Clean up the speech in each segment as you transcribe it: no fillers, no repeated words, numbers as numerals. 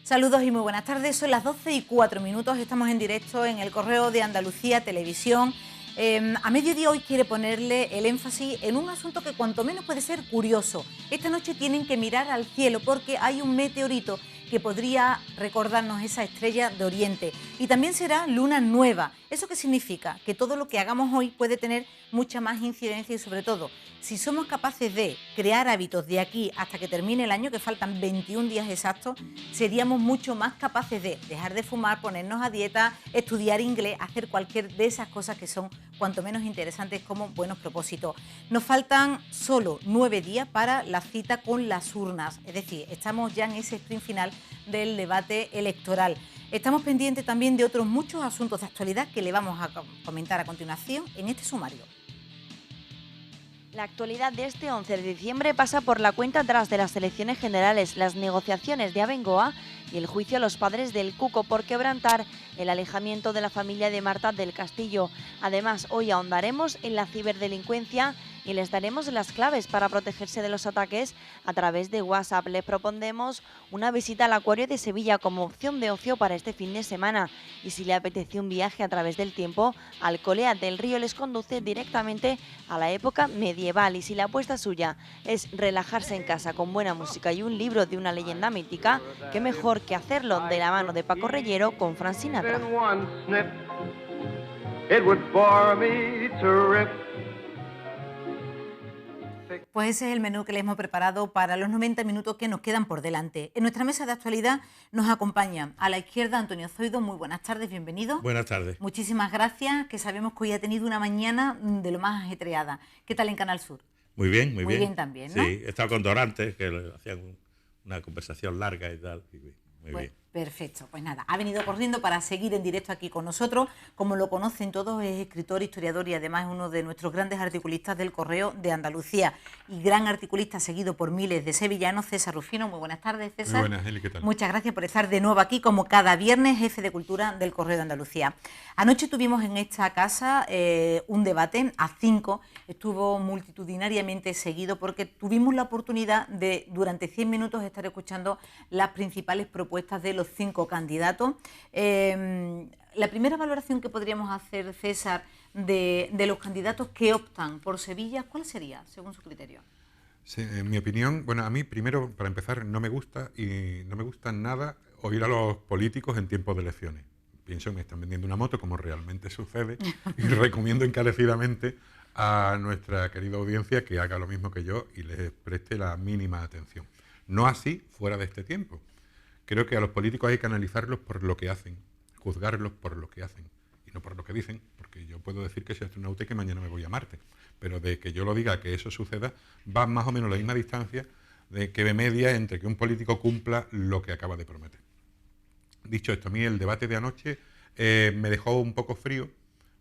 Saludos y muy buenas tardes, son las 12:04, estamos en directo en el Correo de Andalucía Televisión. A mediodía hoy quiere ponerle el énfasis en un asunto que cuanto menos puede ser curioso. Esta noche tienen que mirar al cielo porque hay un meteorito que podría recordarnos esa estrella de Oriente. Y también será luna nueva. ¿Eso qué significa? Que todo lo que hagamos hoy puede tener mucha más incidencia y sobre todo, si somos capaces de crear hábitos de aquí hasta que termine el año, que faltan 21 días exactos, seríamos mucho más capaces de dejar de fumar, ponernos a dieta, estudiar inglés, hacer cualquier de esas cosas que son cuanto menos interesantes como buenos propósitos. Nos faltan solo 9 días para la cita con las urnas, es decir, estamos ya en ese sprint final del debate electoral. Estamos pendientes también de otros muchos asuntos de actualidad que le vamos a comentar a continuación en este sumario. La actualidad de este 11 de diciembre pasa por la cuenta atrás de las elecciones generales, las negociaciones de Abengoa y el juicio a los padres del Cuco por quebrantar el alejamiento de la familia de Marta del Castillo. Además, hoy ahondaremos en la ciberdelincuencia y les daremos las claves para protegerse de los ataques a través de WhatsApp. Les propondremos una visita al Acuario de Sevilla como opción de ocio para este fin de semana. Y si le apetece un viaje a través del tiempo, Alcolea del Río les conduce directamente a la época medieval. Y si la apuesta suya es relajarse en casa con buena música y un libro de una leyenda mítica, qué mejor que hacerlo de la mano de Paco Reyero con Frank Sinatra. Pues ese es el menú que les hemos preparado para los 90 minutos que nos quedan por delante. En nuestra mesa de actualidad nos acompaña a la izquierda Antonio Zoido. Muy buenas tardes, bienvenido. Buenas tardes. Muchísimas gracias, que sabemos que hoy ha tenido una mañana de lo más ajetreada. ¿Qué tal en Canal Sur? Muy bien, muy bien. Muy bien también, ¿no? Sí, he estado con Dorantes, que hacían una conversación larga y tal. Muy bien. Perfecto, pues nada, ha venido corriendo para seguir en directo aquí con nosotros. Como lo conocen todos, es escritor, historiador y además es uno de nuestros grandes articulistas del Correo de Andalucía y gran articulista seguido por miles de sevillanos. César Rufino, muy buenas tardes, César. Muy buenas, Eli, ¿qué tal? Muchas gracias por estar de nuevo aquí como cada viernes, jefe de Cultura del Correo de Andalucía. Anoche tuvimos en esta casa un debate a 5, estuvo multitudinariamente seguido porque tuvimos la oportunidad de durante 100 minutos estar escuchando las principales propuestas de los 5 candidatos. La primera valoración que podríamos hacer, César, de los candidatos que optan por Sevilla, ¿cuál sería, según su criterio? Sí, en mi opinión, bueno, a mí primero, para empezar, no me gusta nada oír a los políticos en tiempos de elecciones. Pienso que me están vendiendo una moto, como realmente sucede, y recomiendo encarecidamente a nuestra querida audiencia que haga lo mismo que yo y les preste la mínima atención. No así fuera de este tiempo. Creo que a los políticos hay que analizarlos por lo que hacen, juzgarlos por lo que hacen y no por lo que dicen, porque yo puedo decir que soy astronauta y que mañana me voy a Marte, pero de que yo lo diga, que eso suceda, va más o menos la misma distancia de que de media entre que un político cumpla lo que acaba de prometer. Dicho esto, a mí el debate de anoche me dejó un poco frío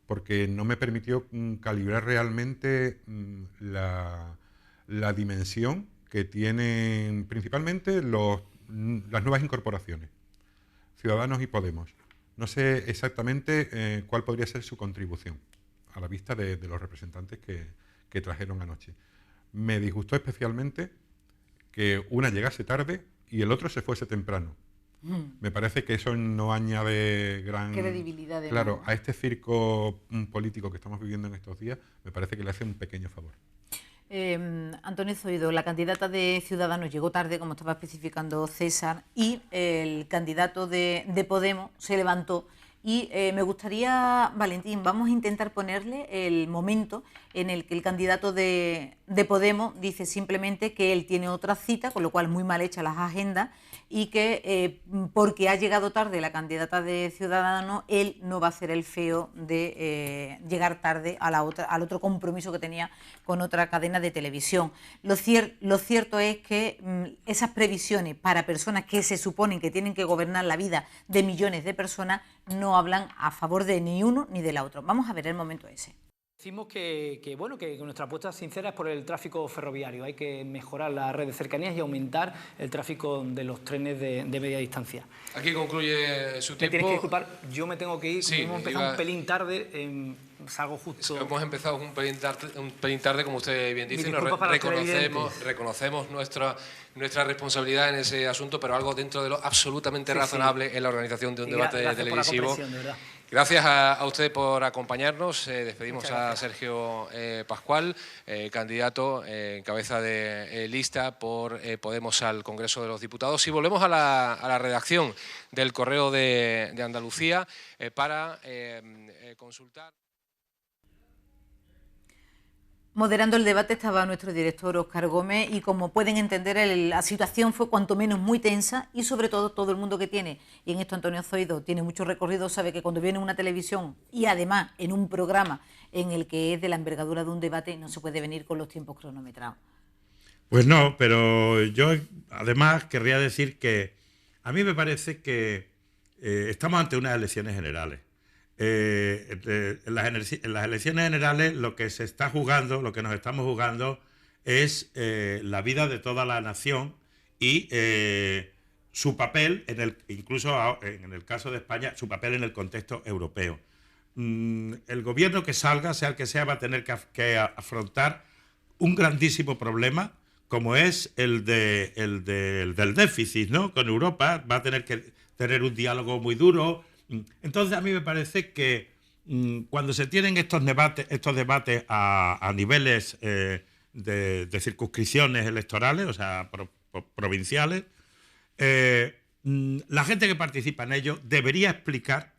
porque no me permitió calibrar realmente la dimensión que tienen principalmente las nuevas incorporaciones, Ciudadanos y Podemos. No sé exactamente cuál podría ser su contribución a la vista de los representantes que trajeron anoche. Me disgustó especialmente que una llegase tarde y el otro se fuese temprano. Me parece que eso no añade gran credibilidad. Claro, a este circo político que estamos viviendo en estos días, me parece que le hace un pequeño favor. Antonio Zoido, la candidata de Ciudadanos llegó tarde, como estaba especificando César, y el candidato de Podemos se levantó. Y me gustaría, Valentín, vamos a intentar ponerle el momento en el que el candidato de Podemos dice simplemente que él tiene otra cita, con lo cual muy mal hechas las agendas, y que porque ha llegado tarde la candidata de Ciudadanos, él no va a hacer el feo de llegar tarde al otro compromiso que tenía con otra cadena de televisión. Lo cierto es que esas previsiones para personas que se suponen que tienen que gobernar la vida de millones de personas no hablan a favor de ni uno ni del otro. Vamos a ver el momento ese. Decimos que nuestra apuesta sincera es por el tráfico ferroviario. Hay que mejorar la red de cercanías y aumentar el tráfico de los trenes de media distancia. Aquí concluye su tiempo. Me tienes que disculpar, yo me tengo que ir. Sí, hemos empezado un pelín tarde. salgo justo... Hemos empezado un pelín tarde, como usted bien dice, reconocemos nuestra responsabilidad en ese asunto, pero algo dentro de lo absolutamente razonable en la organización de un debate televisivo. Gracias a usted por acompañarnos. Despedimos a Sergio Pascual, candidato en cabeza de lista por Podemos al Congreso de los Diputados. Y volvemos a la redacción del Correo de Andalucía para consultar. Moderando el debate estaba nuestro director Óscar Gómez y, como pueden entender, la situación fue cuanto menos muy tensa y, sobre todo el mundo que tiene, y en esto Antonio Zoido tiene mucho recorrido, sabe que cuando viene una televisión y además en un programa en el que es de la envergadura de un debate, no se puede venir con los tiempos cronometrados. Pues no, pero yo además querría decir que a mí me parece que estamos ante unas elecciones generales. En las elecciones generales lo que se está jugando, lo que nos estamos jugando es la vida de toda la nación y su papel, incluso en el caso de España, su papel en el contexto europeo. El gobierno que salga, sea el que sea, va a tener que afrontar un grandísimo problema, como es el del déficit, ¿no? Con Europa. Va a tener que tener un diálogo muy duro. Entonces, a mí me parece que cuando se tienen estos debates a niveles de circunscripciones electorales, o sea, provinciales, la gente que participa en ello debería explicar,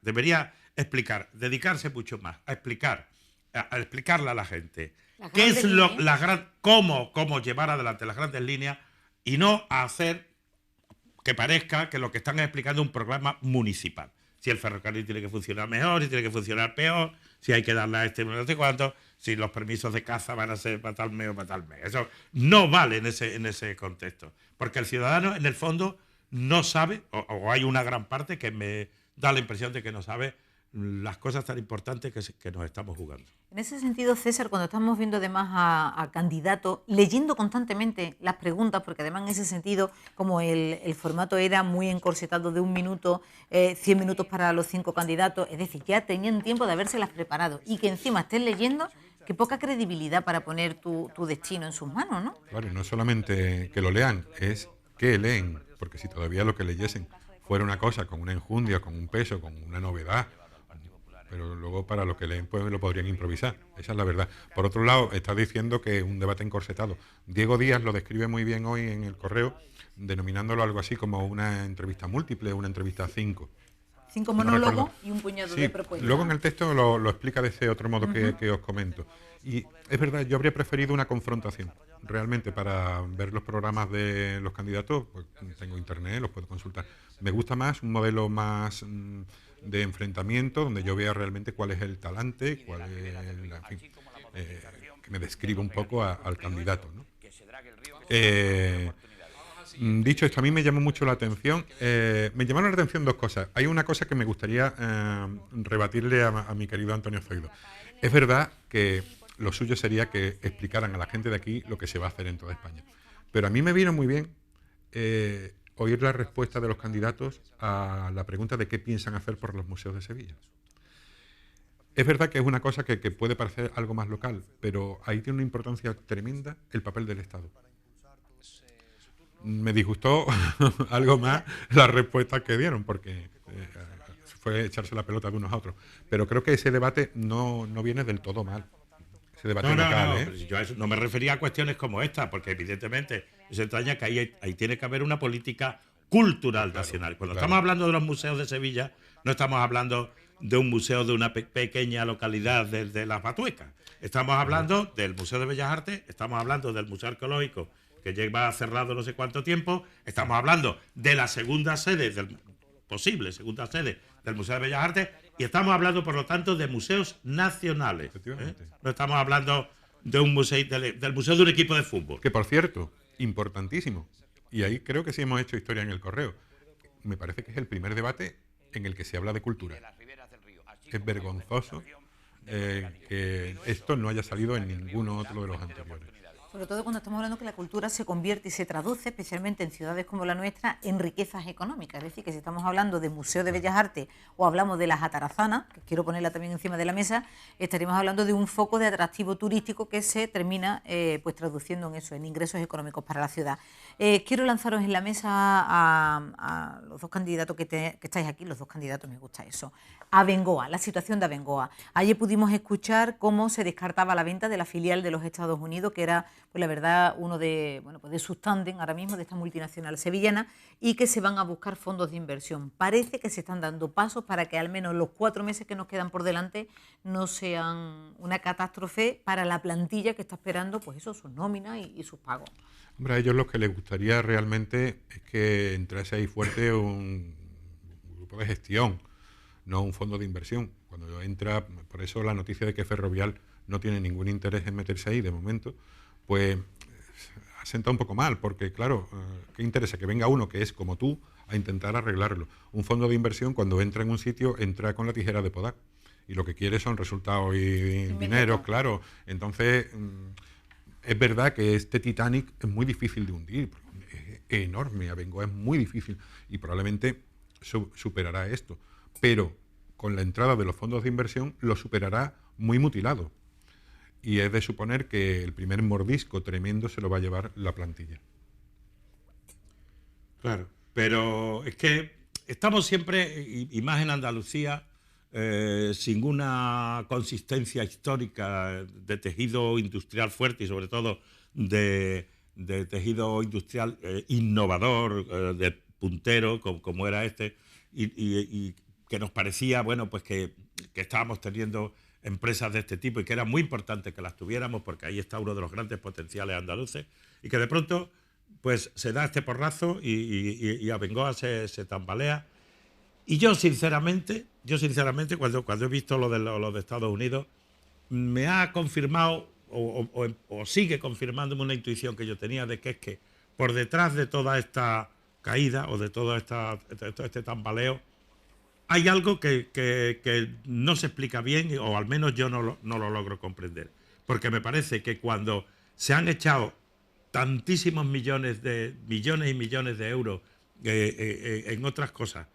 dedicarse mucho más a explicarle a la gente qué es cómo llevar adelante las grandes líneas y no a hacer que parezca que lo que están explicando es un programa municipal. Si el ferrocarril tiene que funcionar mejor, si tiene que funcionar peor, si hay que darle a este no sé cuánto, si los permisos de caza van a ser para tal mes o para tal mes. Eso no vale en ese contexto. Porque el ciudadano, en el fondo, no sabe, o hay una gran parte que me da la impresión de que no sabe las cosas tan importantes que nos estamos jugando. En ese sentido, César, cuando estamos viendo además a candidatos, leyendo constantemente las preguntas, porque además en ese sentido, como el formato era muy encorsetado de 1 minuto, 100 minutos para los 5 candidatos, es decir, ya tenían tiempo de habérselas preparado y que encima estén leyendo, qué poca credibilidad para poner tu destino en sus manos, ¿no? Claro, y no solamente que lo lean, es que leen, porque si todavía lo que leyesen fuera una cosa con una enjundia, con un peso, con una novedad, pero luego para lo que leen pues lo podrían improvisar, esa es la verdad. Por otro lado, está diciendo que es un debate encorsetado. Diego Díaz lo describe muy bien hoy en el Correo, denominándolo algo así como una entrevista múltiple, una entrevista a 5. 5 monólogos y un puñado de propuestas. Luego en el texto lo explica de ese otro modo que os comento. Y es verdad, yo habría preferido una confrontación. Realmente, para ver los programas de los candidatos, pues tengo internet, los puedo consultar. Me gusta más un modelo más de enfrentamiento, donde yo vea realmente cuál es el talante, cuál es que me describa un poco al candidato, ¿no? Dicho esto, a mí me llamó mucho la atención. Me llamaron la atención 2 cosas. Hay una cosa que me gustaría rebatirle a mi querido Antonio Zoido. Es verdad que lo suyo sería que explicaran a la gente de aquí lo que se va a hacer en toda España. Pero a mí me vino muy bien oír la respuesta de los candidatos a la pregunta de qué piensan hacer por los museos de Sevilla. Es verdad que es una cosa que puede parecer algo más local, pero ahí tiene una importancia tremenda el papel del Estado. Me disgustó algo más la respuesta que dieron, porque fue echarse la pelota de unos a otros. Pero creo que ese debate no viene del todo mal. Ese debate local, Yo a eso no me refería a cuestiones como esta, porque evidentemente se extraña que ahí tiene que haber una política cultural nacional. Cuando estamos hablando de los museos de Sevilla, no estamos hablando de un museo de una pequeña localidad de Las Batuecas. Estamos hablando del Museo de Bellas Artes, estamos hablando del Museo Arqueológico, que lleva cerrado no sé cuánto tiempo, estamos hablando de la posible segunda sede del Museo de Bellas Artes, y estamos hablando, por lo tanto, de museos nacionales. No estamos hablando de un museo, del museo de un equipo de fútbol. Que, por cierto, importantísimo, y ahí creo que sí hemos hecho historia en el Correo, me parece que es el primer debate en el que se habla de cultura. Es vergonzoso que esto no haya salido en ninguno otro de los anteriores. Sobre todo cuando estamos hablando que la cultura se convierte y se traduce, especialmente en ciudades como la nuestra, en riquezas económicas. Es decir, que si estamos hablando de Museo de Bellas Artes o hablamos de las atarazanas, que quiero ponerla también encima de la mesa, estaríamos hablando de un foco de atractivo turístico que se termina pues traduciendo en eso, en ingresos económicos para la ciudad. Quiero lanzaros en la mesa a los dos candidatos que estáis aquí, los dos candidatos, me gusta eso. Abengoa, la situación de Abengoa. Ayer pudimos escuchar cómo se descartaba la venta de la filial de los Estados Unidos, que era, pues la verdad, uno de, bueno, pues de sus tándem ahora mismo de esta multinacional sevillana, y que se van a buscar fondos de inversión. Parece que se están dando pasos para que al menos los 4 meses que nos quedan por delante no sean una catástrofe para la plantilla que está esperando, pues eso, sus nóminas y sus pagos. Hombre, a ellos lo que les gustaría realmente es que entrase ahí fuerte un grupo de gestión, no un fondo de inversión. Cuando entra, por eso la noticia de que Ferrovial no tiene ningún interés en meterse ahí de momento, pues ha sentado un poco mal, porque claro, ¿qué interesa? Que venga uno que es como tú a intentar arreglarlo. Un fondo de inversión cuando entra en un sitio entra con la tijera de podar y lo que quiere son resultados y dinero, claro. Entonces, es verdad que este Titanic es muy difícil de hundir, es enorme, Abengoa es muy difícil y probablemente superará esto. Pero con la entrada de los fondos de inversión lo superará muy mutilado. Y es de suponer que el primer mordisco tremendo se lo va a llevar la plantilla. Claro, pero es que estamos siempre, y más en Andalucía, sin una consistencia histórica de tejido industrial fuerte y sobre todo de tejido industrial innovador, de puntero, como era este, y que nos parecía, bueno, pues que estábamos teniendo empresas de este tipo y que era muy importante que las tuviéramos porque ahí está uno de los grandes potenciales andaluces y que de pronto pues se da este porrazo y Abengoa se tambalea. Y yo sinceramente cuando he visto lo de Estados Unidos, me ha confirmado o sigue confirmándome una intuición que yo tenía de que es que por detrás de toda esta caída o de todo este tambaleo hay algo que no se explica bien, o al menos yo no lo logro comprender. Porque me parece que cuando se han echado tantísimos millones y millones de euros en otras cosas,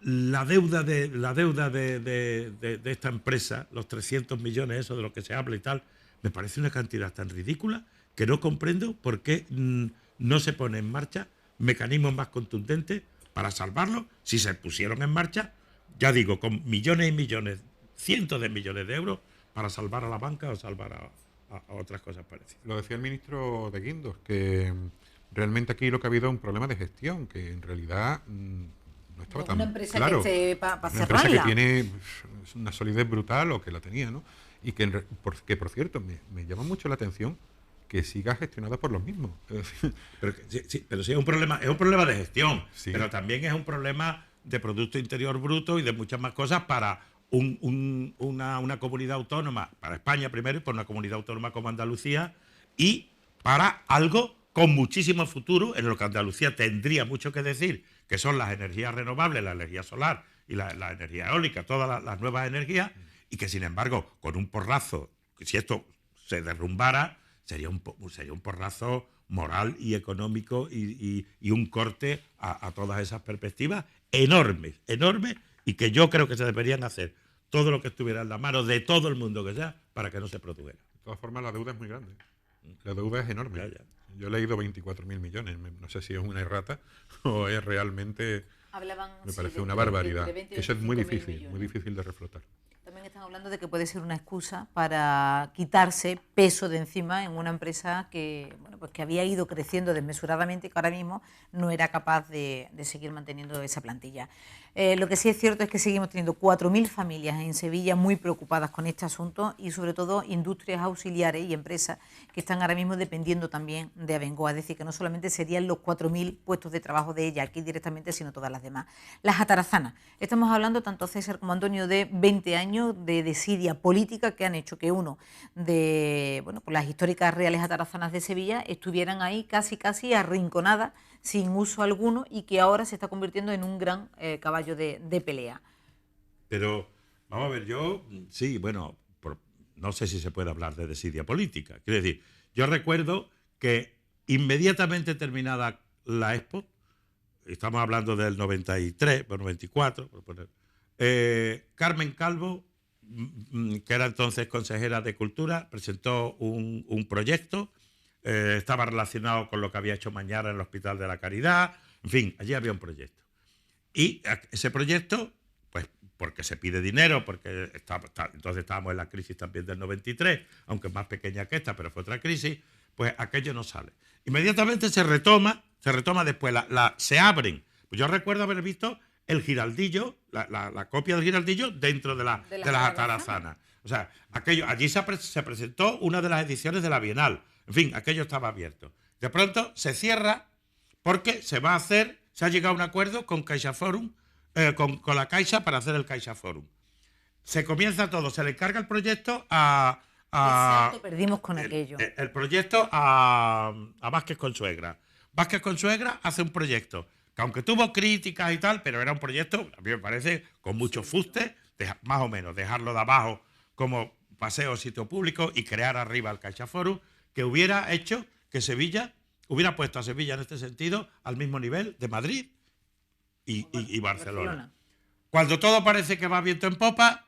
la deuda de esta empresa, los 300 millones, eso de lo que se habla y tal, me parece una cantidad tan ridícula que no comprendo por qué no se pone en marcha mecanismos más contundentes para salvarlo. Si se pusieron en marcha, ya digo, con millones y millones, cientos de millones de euros para salvar a la banca o salvar a otras cosas parecidas. Lo decía el ministro de Guindos, que realmente aquí lo que ha habido es un problema de gestión, que en realidad no estaba tan una empresa claro. Que para una empresa cerrarla, que tiene una solidez brutal, o que la tenía, ¿no? Y que por cierto, me llama mucho la atención que siga gestionada por los mismos. Pero sí es un problema de gestión, sí. Pero también es un problema de Producto Interior Bruto y de muchas más cosas para una comunidad autónoma, para España primero y por una comunidad autónoma como Andalucía, y para algo con muchísimo futuro, en lo que Andalucía tendría mucho que decir, que son las energías renovables, la energía solar y la energía eólica, todas las nuevas energías, y que sin embargo, con un porrazo, si esto se derrumbara, sería un porrazo moral y económico y un corte a todas esas perspectivas enormes, y que yo creo que se deberían hacer todo lo que estuviera en la mano de todo el mundo que sea para que no se produjera. De todas formas, la deuda es muy grande. La deuda es enorme. Ya. Yo he leído 24.000 millones. No sé si es una errata o es realmente... me parece una barbaridad. Eso es muy difícil de reflotar. También están hablando de que puede ser una excusa para quitarse peso de encima en una empresa que, bueno, pues que había ido creciendo desmesuradamente y que ahora mismo no era capaz de seguir manteniendo esa plantilla. Lo que sí es cierto es que seguimos teniendo 4.000 familias en Sevilla muy preocupadas con este asunto y sobre todo industrias auxiliares y empresas que están ahora mismo dependiendo también de Abengoa. Es decir, que no solamente serían los 4.000 puestos de trabajo de ella aquí directamente, sino todas las demás. Las atarazanas. Estamos hablando, tanto César como Antonio, de 20 años de desidia política que han hecho que uno de pues las históricas reales atarazanas de Sevilla estuvieran ahí casi arrinconadas, sin uso alguno, y que ahora se está convirtiendo en un gran caballo de pelea. Pero, vamos a ver, yo, sí, bueno, no sé si se puede hablar de desidia política. Quiero decir, yo recuerdo que inmediatamente terminada la Expo, estamos hablando del 93, o 94, por poner, Carmen Calvo, que era entonces consejera de Cultura, presentó un proyecto, estaba relacionado con lo que había hecho Mañara en el Hospital de la Caridad, en fin, allí había un proyecto. Y ese proyecto, pues porque se pide dinero, porque entonces estábamos en la crisis también del 93, aunque más pequeña que esta, pero fue otra crisis, pues aquello no sale. Inmediatamente se retoma después, se abren. Pues yo recuerdo haber visto el Giraldillo, la copia del Giraldillo dentro de las atarazanas. O sea, allí se presentó una de las ediciones de la Bienal. En fin, aquello estaba abierto. De pronto se cierra porque se ha llegado a un acuerdo con CaixaForum, con la Caixa para hacer el CaixaForum. Se comienza todo, se le encarga el proyecto perdimos con aquello. El proyecto a Vázquez Consuegra. Vázquez Consuegra hace un proyecto que aunque tuvo críticas y tal, pero era un proyecto, a mí me parece, con mucho fuste, más o menos, dejarlo de abajo como paseo, sitio público y crear arriba el CaixaForum, que hubiera hecho que Sevilla, hubiera puesto a Sevilla en este sentido al mismo nivel de Madrid y Barcelona. Cuando todo parece que va viento en popa,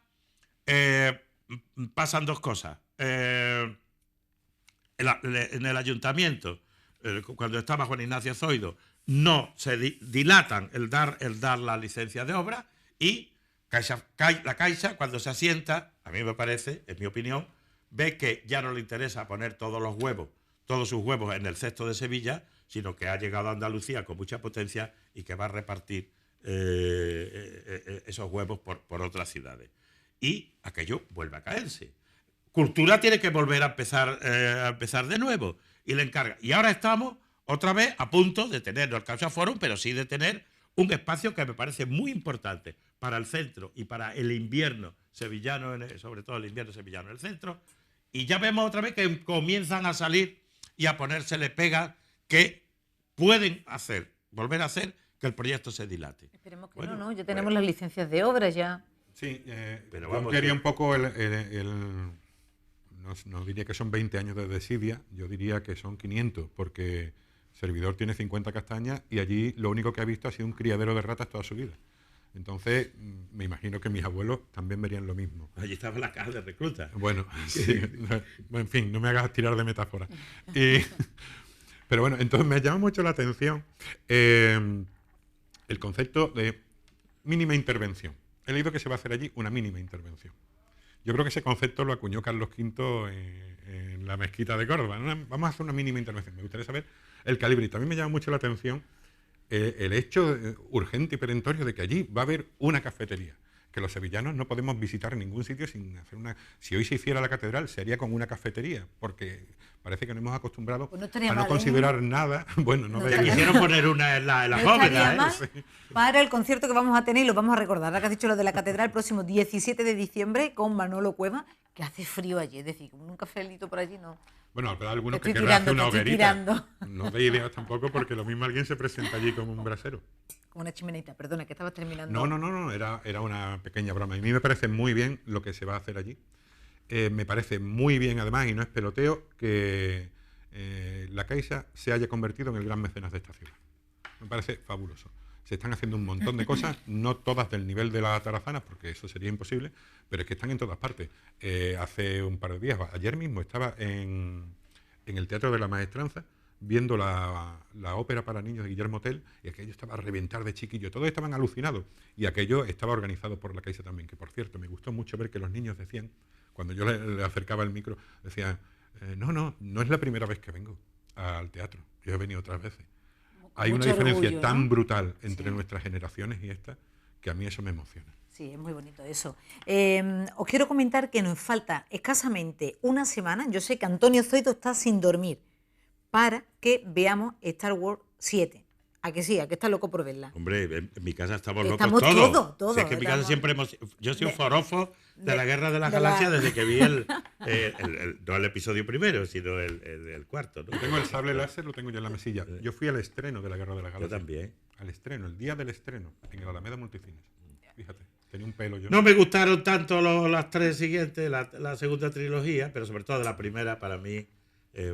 pasan dos cosas. En el ayuntamiento, cuando estaba Juan Ignacio Zoido, no se dilatan el dar la licencia de obra y la Caixa, cuando se asienta, a mí me parece, en mi opinión, ve que ya no le interesa poner todos sus huevos en el cesto de Sevilla, sino que ha llegado a Andalucía con mucha potencia y que va a repartir esos huevos por otras ciudades. Y aquello vuelve a caerse. Cultura tiene que volver a empezar de nuevo y le encarga. Y ahora estamos otra vez a punto de tener, no el CaixaForum, pero sí de tener un espacio que me parece muy importante para el centro y para el invierno sevillano, sobre todo el invierno sevillano en el centro. Y ya vemos otra vez que comienzan a salir y a ponérsele pegas que pueden volver a hacer que el proyecto se dilate. Esperemos que no, ya tenemos las licencias de obra ya. Sí, pero yo quería un poco no diría que son 20 años de desidia, yo diría que son 500, porque Servidor tiene 50 castañas y allí lo único que ha visto ha sido un criadero de ratas toda su vida. Entonces, me imagino que mis abuelos también verían lo mismo. Allí estaba la caja de reclutas. Bueno, sí, en fin, no me hagas tirar de metáfora. Pero bueno, entonces me llama mucho la atención el concepto de mínima intervención. He leído que se va a hacer allí una mínima intervención. Yo creo que ese concepto lo acuñó Carlos V en la mezquita de Córdoba. Vamos a hacer una mínima intervención. Me gustaría saber el calibre. Y también me llama mucho la atención el hecho urgente y perentorio de que allí va a haber una cafetería, que los sevillanos no podemos visitar ningún sitio sin hacer una... Si hoy se hiciera la catedral, sería con una cafetería, porque parece que nos hemos acostumbrado a no considerar nada... Bueno, no quisieron poner una en la bóveda. Sí. Para el concierto que vamos a tener, y lo vamos a recordar, ahora que has dicho lo de la catedral, el próximo 17 de diciembre, con Manolo Cueva, que hace frío allí, es decir, un cafelito por allí no... Bueno, habrá algunos que querrán hacer una hoguerita. No de ideas tampoco, porque lo mismo alguien se presenta allí como un brasero. Como una chimenita, perdona, que estabas terminando. No, era una pequeña broma. Y a mí me parece muy bien lo que se va a hacer allí. Me parece muy bien, además, y no es peloteo, que la Caixa se haya convertido en el gran mecenas de esta ciudad. Me parece fabuloso. Se están haciendo un montón de cosas, no todas del nivel de las atarazanas, porque eso sería imposible, pero es que están en todas partes. Hace un par de días, ayer mismo, estaba en el Teatro de la Maestranza, viendo la ópera para niños de Guillermo Tell, y aquello estaba a reventar de chiquillo. Todos estaban alucinados. Y aquello estaba organizado por la Caixa también, que por cierto, me gustó mucho ver que los niños decían, cuando yo le acercaba el micro, decían, no es la primera vez que vengo al teatro, yo he venido otras veces. Hay una diferencia orgullo, tan brutal entre nuestras generaciones y esta, que a mí eso me emociona. Sí, es muy bonito eso. Os quiero comentar que nos falta escasamente una semana. Yo sé que Antonio Zoido está sin dormir para que veamos Star Wars 7. ¿A que sí? ¿A que está loco por verla? Hombre, en mi casa estamos locos todos. Si es que en mi casa siempre yo soy un forofo de la Guerra de las Galaxias desde que vi no el episodio primero, sino el cuarto, ¿no? Tengo el sable láser, lo tengo yo en la mesilla. Yo fui al estreno de la Guerra de las Galaxias. Yo también. Al estreno, el día del estreno, en el Alameda Multicines. Fíjate. Tenía un pelo yo. No me gustaron tanto las tres siguientes, la segunda trilogía, pero sobre todo la primera para mí,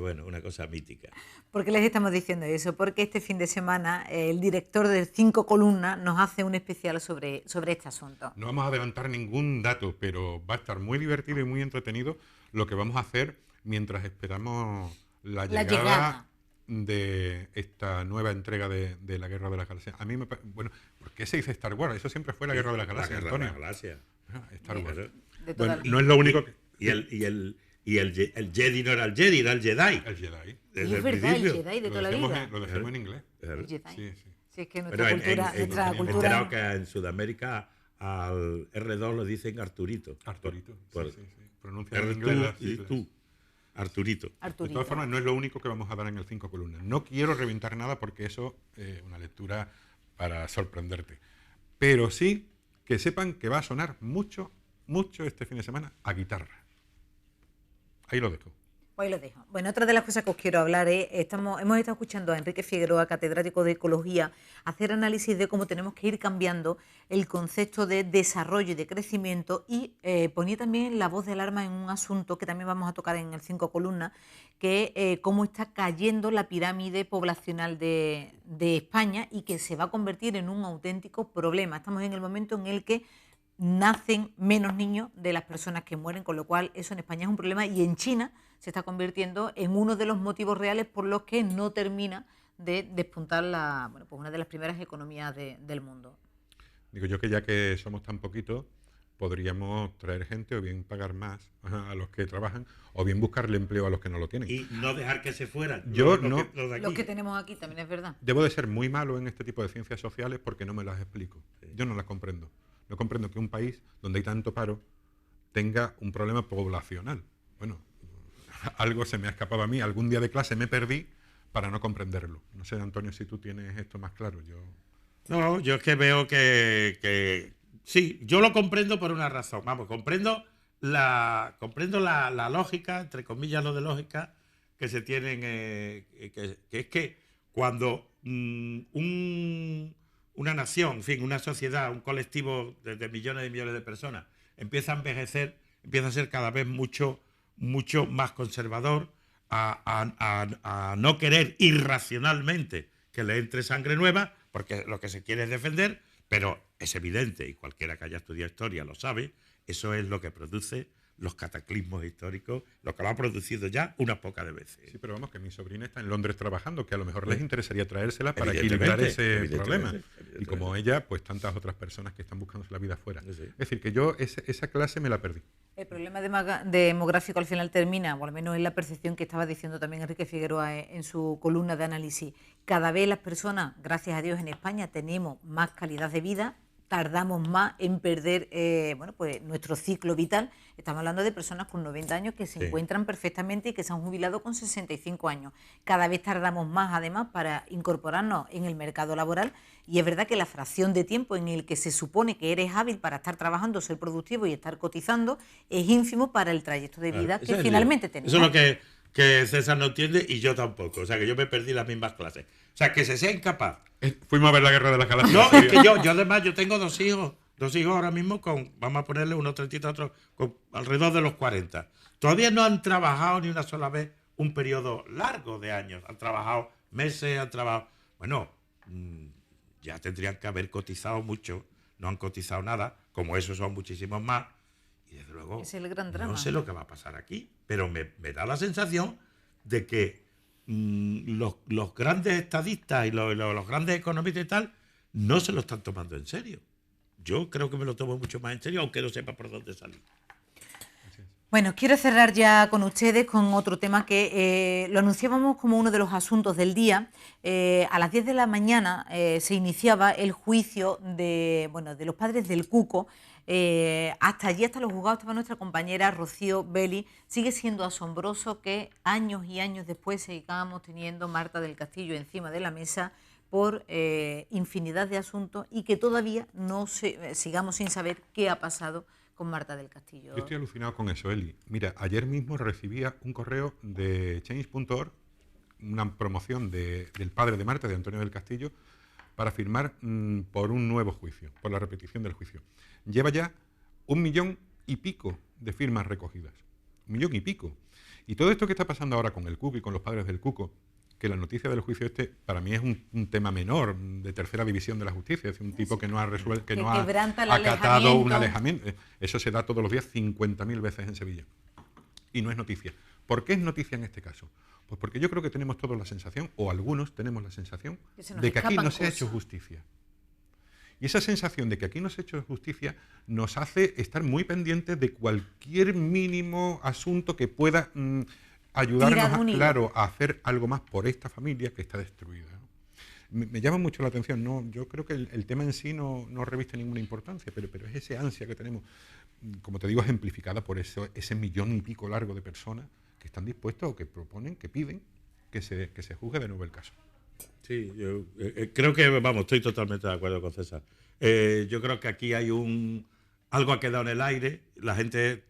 bueno, una cosa mítica. ¿Por qué les estamos diciendo eso? Porque este fin de semana el director de 5 columnas nos hace un especial sobre este asunto. No vamos a adelantar ningún dato, pero va a estar muy divertido y muy entretenido lo que vamos a hacer mientras esperamos la llegada de esta nueva entrega de la Guerra de las Galaxias. A mí bueno, ¿por qué se dice Star Wars? Eso siempre fue la Guerra de las Galaxias, La Guerra de las Galaxias. Star Wars. Bueno, no es lo único que... Y el Jedi no era el Jedi, era el Jedi. El Jedi. Desde es verdad, principio. el Jedi de toda la vida. Lo decimos en inglés. El Jedi. Sí, sí. Sí, es que nuestra cultura... Me he enterado que en Sudamérica al R2 lo dicen Arturito. Arturito, sí. Pronuncia en inglés. Arturito. De todas formas, no es lo único que vamos a dar en el 5 columnas. No quiero reventar nada porque eso es una lectura para sorprenderte. Pero sí que sepan que va a sonar mucho, mucho este fin de semana a guitarra. Ahí lo dejo. Pues lo dejo. Bueno, otra de las cosas que os quiero hablar es, hemos estado escuchando a Enrique Figueroa, catedrático de Ecología, hacer análisis de cómo tenemos que ir cambiando el concepto de desarrollo y de crecimiento y ponía también la voz de alarma en un asunto que también vamos a tocar en el 5 columnas, que es cómo está cayendo la pirámide poblacional de España y que se va a convertir en un auténtico problema. Estamos en el momento en el que nacen menos niños de las personas que mueren, con lo cual eso en España es un problema y en China se está convirtiendo en uno de los motivos reales por los que no termina de despuntar pues una de las primeras economías del mundo. Digo yo que ya que somos tan poquitos, podríamos traer gente o bien pagar más a los que trabajan o bien buscarle empleo a los que no lo tienen. Y no dejar que se fueran. Los que tenemos aquí también es verdad. Debo de ser muy malo en este tipo de ciencias sociales porque no me las explico. Yo no las comprendo. No comprendo que un país donde hay tanto paro tenga un problema poblacional. Bueno, algo se me ha escapado a mí. Algún día de clase me perdí para no comprenderlo. No sé, Antonio, si tú tienes esto más claro. No, yo es que veo que sí, yo lo comprendo por una razón. Vamos, comprendo la lógica, entre comillas lo de lógica, que se tienen, que es que cuando una nación, en fin, una sociedad, un colectivo de millones y millones de personas empieza a envejecer, empieza a ser cada vez mucho más conservador, a no querer irracionalmente que le entre sangre nueva, porque lo que se quiere es defender, pero es evidente, y cualquiera que haya estudiado historia lo sabe, eso es lo que produce los cataclismos históricos, lo que lo ha producido ya unas pocas de veces. Sí, pero vamos, que mi sobrina está en Londres trabajando, que a lo mejor les interesaría traérsela para equilibrar ese problema. Y como ella, pues tantas otras personas que están buscándose la vida afuera. Sí. Es decir, que yo esa clase me la perdí. El problema demográfico al final termina, o al menos es la percepción que estaba diciendo también Enrique Figueroa en su columna de análisis. Cada vez las personas, gracias a Dios en España, tenemos más calidad de vida, tardamos más en perder pues nuestro ciclo vital. Estamos hablando de personas con 90 años que se encuentran perfectamente y que se han jubilado con 65 años. Cada vez tardamos más, además, para incorporarnos en el mercado laboral y es verdad que la fracción de tiempo en el que se supone que eres hábil para estar trabajando, ser productivo y estar cotizando es ínfimo para el trayecto de vida que finalmente tenemos. Eso es lo que César no entiende y yo tampoco. O sea, que yo me perdí las mismas clases. O sea, que se sea incapaz. Fuimos a ver la Guerra de las Galaxias. No, es que yo además, yo tengo dos hijos ahora mismo vamos a ponerle unos 30 otros, con alrededor de los 40. Todavía no han trabajado ni una sola vez un periodo largo de años. Han trabajado meses, bueno, ya tendrían que haber cotizado mucho. No han cotizado nada, como esos son muchísimos más. Y desde luego, es el gran drama. No sé lo que va a pasar aquí, pero me da la sensación de que los grandes estadistas y los grandes economistas y tal no se lo están tomando en serio. Yo creo que me lo tomo mucho más en serio, aunque no sepa por dónde salir. Bueno, quiero cerrar ya con ustedes con otro tema que lo anunciábamos como uno de los asuntos del día. A las 10 de la mañana se iniciaba el juicio de los padres del Cuco. Hasta allí, hasta los juzgados, estaba nuestra compañera Rocío Belli. Sigue siendo asombroso que años y años después sigamos teniendo Marta del Castillo encima de la mesa por infinidad de asuntos y que todavía sigamos sin saber qué ha pasado con Marta del Castillo. Yo estoy alucinado con eso, Eli. Mira, ayer mismo recibía un correo de Change.org, una promoción del padre de Marta, de Antonio del Castillo, para firmar por un nuevo juicio, por la repetición del juicio. lleva ya 1 millón y pico de firmas recogidas. 1 millón y pico. Y todo esto que está pasando ahora con el Cuco y con los padres del Cuco, que la noticia del juicio este para mí es un tema menor, de tercera división de la justicia, es un tipo que no ha resuelto, que no ha acatado un alejamiento. Eso se da todos los días 50.000 veces en Sevilla. Y no es noticia. ¿Por qué es noticia en este caso? Pues porque yo creo que tenemos todos la sensación, o algunos tenemos la sensación, de que aquí no se ha hecho justicia. Y esa sensación de que aquí no se ha hecho justicia nos hace estar muy pendientes de cualquier mínimo asunto que pueda ayudarnos a hacer algo más por esta familia que está destruida, ¿no? Me llama mucho la atención, ¿no? Yo creo que el tema en sí no reviste ninguna importancia, pero es ese ansia que tenemos, como te digo, ejemplificada por ese 1 millón y pico largo de personas que están dispuestos o que proponen, que piden que se juzgue de nuevo el caso. Sí, yo creo que, vamos, estoy totalmente de acuerdo con César. Yo creo que aquí hay algo ha quedado en el aire, la gente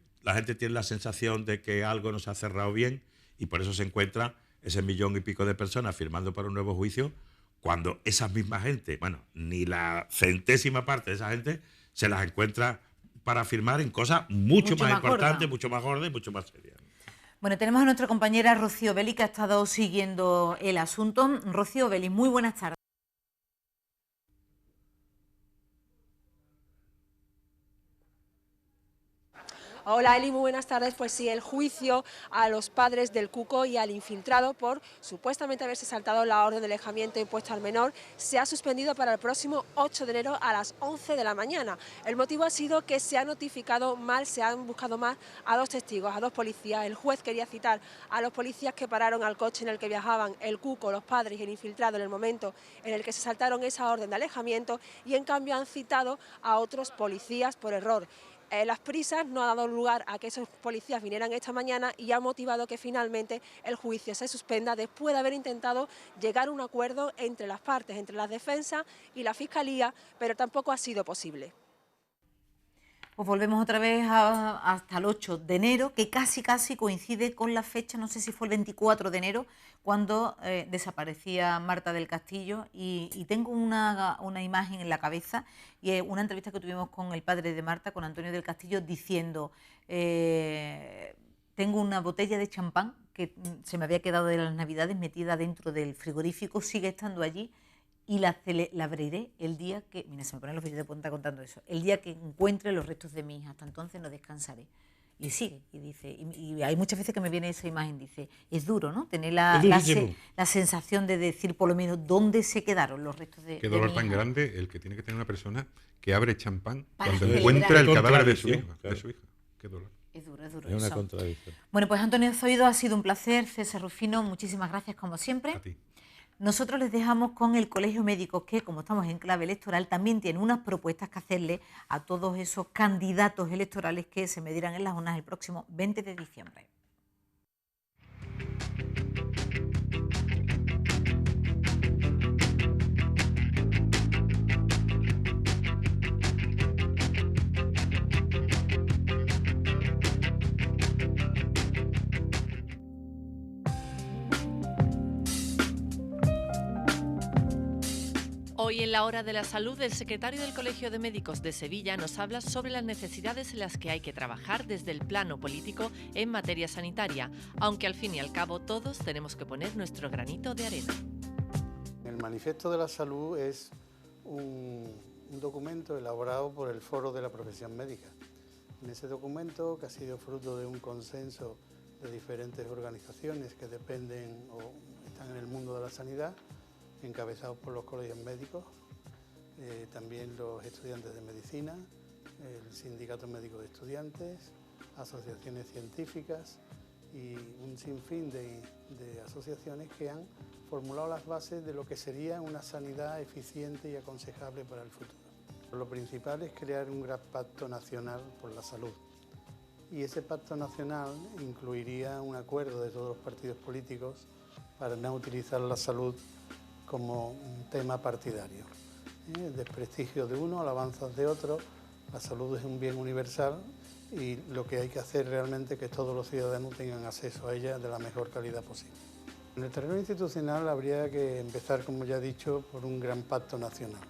tiene la sensación de que algo no se ha cerrado bien y por eso se encuentra ese 1 millón y pico de personas firmando para un nuevo juicio, cuando esa misma gente, bueno, ni la centésima parte de esa gente se las encuentra para firmar en cosas mucho más importantes, mucho más gordas y mucho más serias. Bueno, tenemos a nuestra compañera Rocío Vélez, que ha estado siguiendo el asunto. Rocío Vélez, muy buenas tardes. Hola Eli, muy buenas tardes. Pues sí, el juicio a los padres del Cuco y al infiltrado por supuestamente haberse saltado la orden de alejamiento impuesta al menor se ha suspendido para el próximo 8 de enero a las 11 de la mañana. El motivo ha sido que se ha notificado mal, se han buscado mal a 2 testigos, a 2 policías. El juez quería citar a los policías que pararon al coche en el que viajaban el Cuco, los padres y el infiltrado en el momento en el que se saltaron esa orden de alejamiento, y en cambio han citado a otros policías por error. Las prisas no han dado lugar a que esos policías vinieran esta mañana y ha motivado que finalmente el juicio se suspenda después de haber intentado llegar a un acuerdo entre las partes, entre la defensa y la fiscalía, pero tampoco ha sido posible. Pues volvemos otra vez hasta el 8 de enero, que casi coincide con la fecha, no sé si fue el 24 de enero, cuando desaparecía Marta del Castillo, y tengo una imagen en la cabeza, y una entrevista que tuvimos con el padre de Marta, con Antonio del Castillo, diciendo, tengo una botella de champán que se me había quedado de las Navidades metida dentro del frigorífico, sigue estando allí, y la abriré el día que, mira, se me ponen los vellos de punta contando eso, el día que encuentre los restos de mi hija, hasta entonces no descansaré. Y sigue, y dice, y hay muchas veces que me viene esa imagen, dice, es duro, ¿no? Tener la sensación de decir, por lo menos, ¿dónde se quedaron los restos de mi hija? Qué dolor tan grande el que tiene que tener una persona que abre champán cuando encuentra el cadáver de su hija. Claro. Qué dolor. Es duro es una contradicción. Bueno, pues Antonio Zoido, ha sido un placer. César Rufino, muchísimas gracias como siempre. A ti. Nosotros les dejamos con el Colegio Médicos, que como estamos en clave electoral, también tiene unas propuestas que hacerle a todos esos candidatos electorales que se medirán en las urnas el próximo 20 de diciembre. Hoy en la Hora de la Salud, el secretario del Colegio de Médicos de Sevilla nos habla sobre las necesidades en las que hay que trabajar desde el plano político en materia sanitaria, aunque al fin y al cabo todos tenemos que poner nuestro granito de arena. El Manifiesto de la Salud es un documento elaborado por el Foro de la Profesión Médica. En ese documento, que ha sido fruto de un consenso de diferentes organizaciones que dependen o están en el mundo de la sanidad, encabezados por los colegios médicos, también los estudiantes de medicina, el Sindicato Médico de Estudiantes, asociaciones científicas y un sinfín de asociaciones que han formulado las bases de lo que sería una sanidad eficiente y aconsejable para el futuro. Lo principal es crear un gran pacto nacional por la salud, y ese pacto nacional incluiría un acuerdo de todos los partidos políticos para no utilizar la salud como un tema partidario. El desprestigio de uno, alabanzas de otro. La salud es un bien universal y lo que hay que hacer realmente es que todos los ciudadanos tengan acceso a ella de la mejor calidad posible. En el terreno institucional habría que empezar, como ya he dicho, por un gran pacto nacional.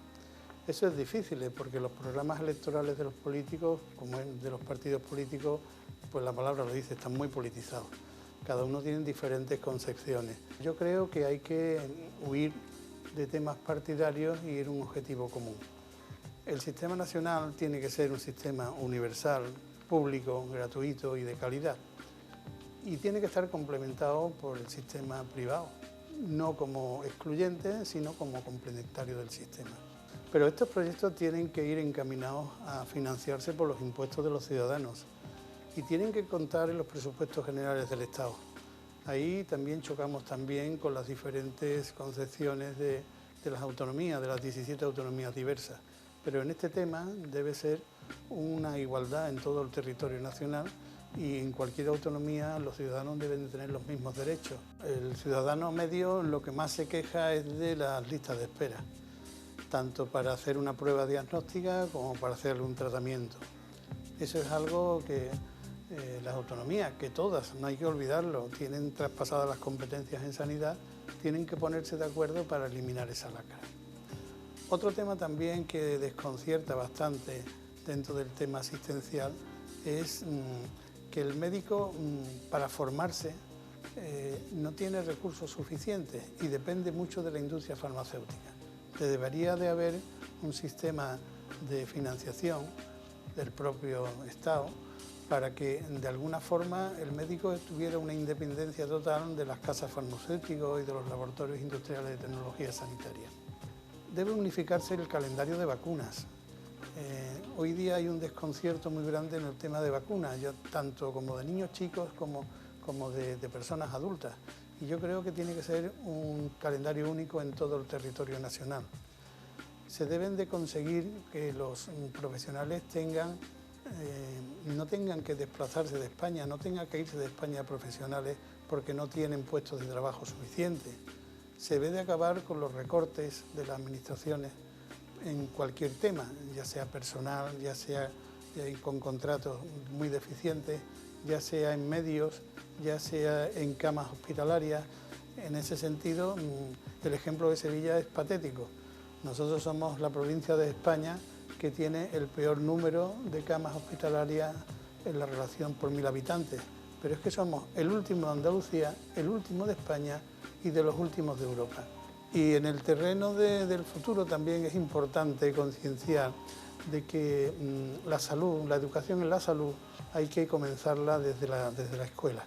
Eso es difícil, porque los programas electorales de los políticos, como de los partidos políticos, pues la palabra lo dice, están muy politizados. Cada uno tiene diferentes concepciones. Yo creo que hay que huir de temas partidarios y ir a un objetivo común. El sistema nacional tiene que ser un sistema universal, público, gratuito y de calidad. Y tiene que estar complementado por el sistema privado, no como excluyente, sino como complementario del sistema. Pero estos proyectos tienen que ir encaminados a financiarse por los impuestos de los ciudadanos y tienen que contar en los presupuestos generales del Estado. Ahí también chocamos con las diferentes concepciones de las autonomías, de las 17 autonomías diversas. Pero en este tema debe ser una igualdad en todo el territorio nacional y en cualquier autonomía los ciudadanos deben de tener los mismos derechos. El ciudadano medio lo que más se queja es de las listas de espera, tanto para hacer una prueba diagnóstica como para hacerle un tratamiento. Eso es algo que las autonomías, que todas, no hay que olvidarlo, tienen traspasadas las competencias en sanidad, tienen que ponerse de acuerdo para eliminar esa lacra. Otro tema también que desconcierta bastante dentro del tema asistencial es que el médico, para formarse, no tiene recursos suficientes y depende mucho de la industria farmacéutica. Debería de haber un sistema de financiación del propio Estado para que de alguna forma el médico tuviera una independencia total de las casas farmacéuticas y de los laboratorios industriales de tecnología sanitaria. Debe unificarse el calendario de vacunas. Hoy día hay un desconcierto muy grande en el tema de vacunas, tanto como de niños chicos como de personas adultas. Y yo creo que tiene que ser un calendario único en todo el territorio nacional. Se deben de conseguir que los profesionales no tengan que desplazarse de España, no tengan que irse de España profesionales porque no tienen puestos de trabajo suficientes. Se debe de acabar con los recortes de las administraciones en cualquier tema, ya sea personal, ya sea con contratos muy deficientes, ya sea en medios, ya sea en camas hospitalarias. En ese sentido, el ejemplo de Sevilla es patético. Nosotros somos la provincia de España que tiene el peor número de camas hospitalarias en la relación por 1000 habitantes, pero es que somos el último de Andalucía, el último de España y de los últimos de Europa. Y en el terreno del futuro también es importante concienciar de que la salud, la educación en la salud, hay que comenzarla desde la escuela.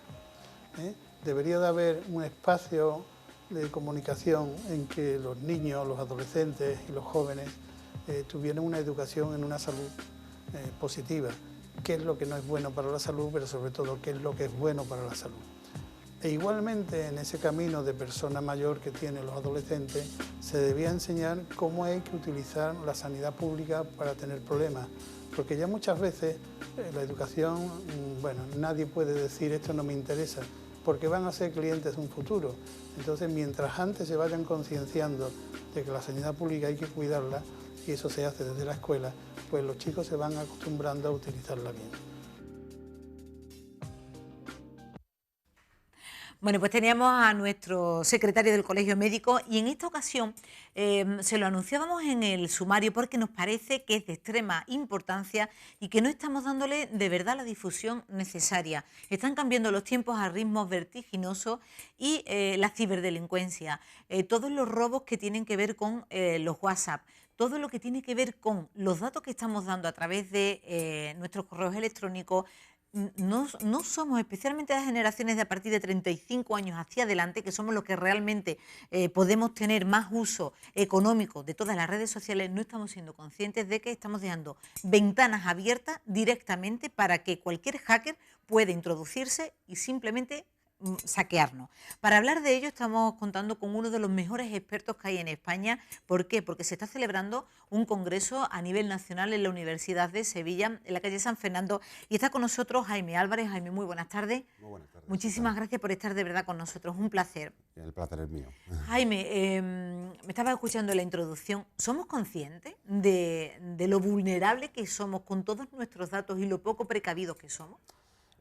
Debería de haber un espacio de comunicación en que los niños, los adolescentes y los jóvenes tuvieran una educación en una salud positiva. Qué es lo que no es bueno para la salud, pero sobre todo qué es lo que es bueno para la salud. E igualmente en ese camino de persona mayor que tienen los adolescentes se debía enseñar cómo hay que utilizar la sanidad pública para tener problemas, porque ya muchas veces la educación, nadie puede decir esto no me interesa, porque van a ser clientes de un futuro. Entonces, mientras antes se vayan concienciando de que la sanidad pública hay que cuidarla, y eso se hace desde la escuela, pues los chicos se van acostumbrando a utilizarla bien. Bueno, pues teníamos a nuestro secretario del Colegio Médico y en esta ocasión se lo anunciábamos en el sumario porque nos parece que es de extrema importancia y que no estamos dándole de verdad la difusión necesaria. Están cambiando los tiempos a ritmos vertiginosos y la ciberdelincuencia, todos los robos que tienen que ver con los WhatsApp, todo lo que tiene que ver con los datos que estamos dando a través de nuestros correos electrónicos. No somos, especialmente las generaciones de a partir de 35 años hacia adelante, que somos los que realmente podemos tener más uso económico de todas las redes sociales, no estamos siendo conscientes de que estamos dejando ventanas abiertas directamente para que cualquier hacker pueda introducirse y simplemente saquearnos. Para hablar de ello estamos contando con uno de los mejores expertos que hay en España. ¿Por qué? Porque se está celebrando un congreso a nivel nacional en la Universidad de Sevilla, en la calle San Fernando, y está con nosotros Jaime Álvarez. Jaime, muy buenas tardes. Muy buenas tardes. Muchísimas gracias por estar de verdad con nosotros, un placer. El placer es mío. Jaime, me estaba escuchando la introducción. ¿Somos conscientes de lo vulnerable que somos con todos nuestros datos y lo poco precavidos que somos?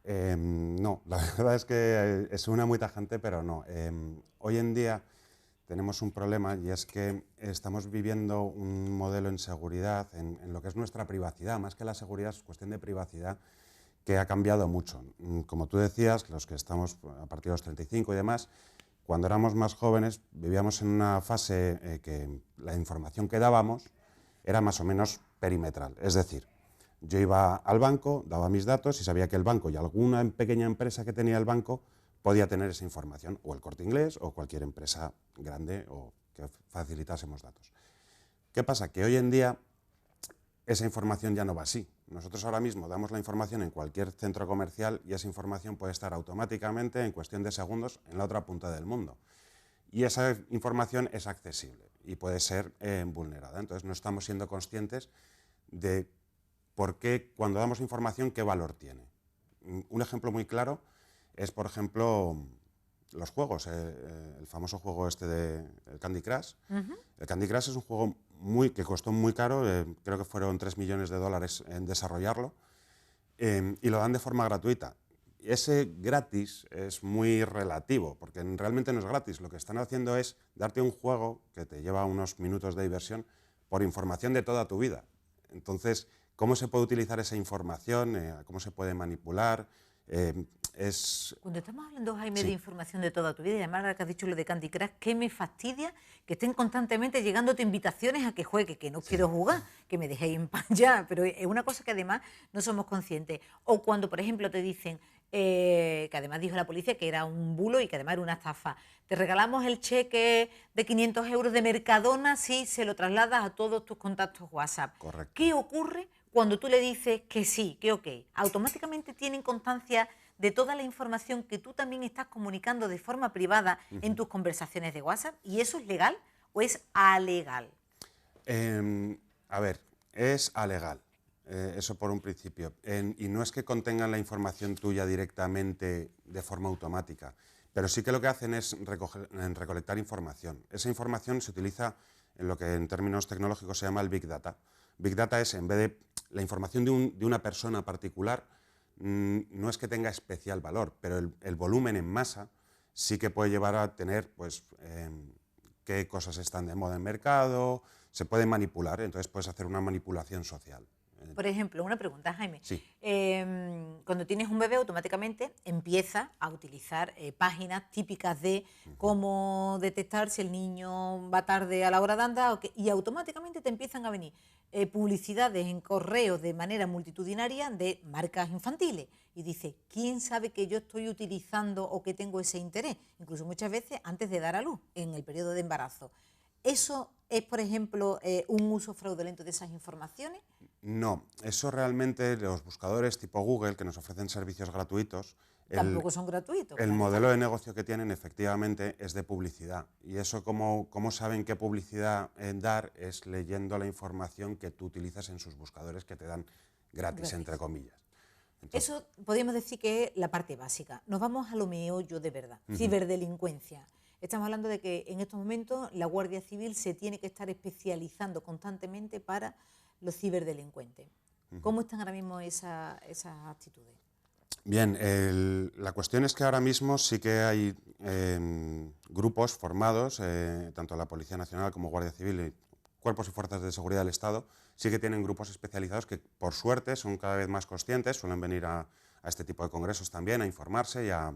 No, la verdad es que suena muy tajante, pero no. Hoy en día tenemos un problema, y es que estamos viviendo un modelo en seguridad, en lo que es nuestra privacidad, más que la seguridad es cuestión de privacidad, que ha cambiado mucho. Como tú decías, los que estamos a partir de los 35 y demás, cuando éramos más jóvenes vivíamos en una fase que la información que dábamos era más o menos perimetral. Es decir, yo iba al banco, daba mis datos y sabía que el banco y alguna pequeña empresa que tenía el banco podía tener esa información, o el Corte Inglés o cualquier empresa grande o que facilitásemos datos. ¿Qué pasa? Que hoy en día esa información ya no va así. Nosotros ahora mismo damos la información en cualquier centro comercial y esa información puede estar automáticamente, en cuestión de segundos, en la otra punta del mundo. Y esa información es accesible y puede ser vulnerada. Entonces no estamos siendo conscientes de por qué, cuando damos información, qué valor tiene. Un ejemplo muy claro es, por ejemplo, los juegos. El famoso juego este de Candy Crush. El Candy Crush es un juego que costó muy caro, creo que fueron 3 millones de dólares en desarrollarlo, y lo dan de forma gratuita. Ese gratis es muy relativo, porque realmente no es gratis. Lo que están haciendo es darte un juego que te lleva unos minutos de diversión por información de toda tu vida. Entonces, ¿cómo se puede utilizar esa información? ¿Cómo se puede manipular? Cuando estamos hablando, Jaime, Sí. de información de toda tu vida, y además ahora que has dicho lo de Candy Crush, que me fastidia que estén constantemente llegándote invitaciones a que juegue, que no quiero jugar, que me dejéis en paz ya, pero es una cosa que además no somos conscientes. O cuando, por ejemplo, te dicen, que además dijo la policía que era un bulo y que además era una estafa, te regalamos el cheque de 500 euros de Mercadona si se lo trasladas a todos tus contactos WhatsApp. Correcto. ¿Qué ocurre cuando tú le dices que sí, que ok? Automáticamente tienen constancia de toda la información que tú también estás comunicando de forma privada en tus conversaciones de WhatsApp, ¿y eso es legal o es alegal? A ver, es alegal, eso por un principio. Y no es que contengan la información tuya directamente de forma automática, pero sí que lo que hacen es recolectar información. Esa información se utiliza en lo que en términos tecnológicos se llama el Big Data. Big Data es, en vez de la información de una persona particular, no es que tenga especial valor, pero el volumen en masa sí que puede llevar a tener, pues, qué cosas están de moda en mercado, se puede manipular, entonces puedes hacer una manipulación social. Por ejemplo, una pregunta, Jaime. Sí. Cuando tienes un bebé, automáticamente empieza a utilizar páginas típicas de cómo detectar si el niño va tarde a la hora de andar, y automáticamente te empiezan a venir publicidades en correos de manera multitudinaria de marcas infantiles. Y dice, ¿quién sabe que yo estoy utilizando o que tengo ese interés? Incluso muchas veces antes de dar a luz, en el periodo de embarazo. ¿Eso es, por ejemplo, un uso fraudulento de esas informaciones? No, eso realmente los buscadores tipo Google, que nos ofrecen servicios gratuitos, Tampoco son gratuitos. el modelo de negocio que tienen efectivamente es de publicidad. Y eso, ¿cómo saben qué publicidad dar? Es leyendo la información que tú utilizas en sus buscadores que te dan gratis. Entre comillas. Entonces, eso podríamos decir que es la parte básica. Nos vamos a lo meollo de verdad, ciberdelincuencia. Estamos hablando de que en estos momentos la Guardia Civil se tiene que estar especializando constantemente para los ciberdelincuentes. ¿Cómo están ahora mismo esas actitudes? Bien, la cuestión es que ahora mismo sí que hay grupos formados, tanto la Policía Nacional como Guardia Civil y cuerpos y fuerzas de seguridad del Estado, sí que tienen grupos especializados que, por suerte, son cada vez más conscientes, suelen venir a este tipo de congresos también a informarse y a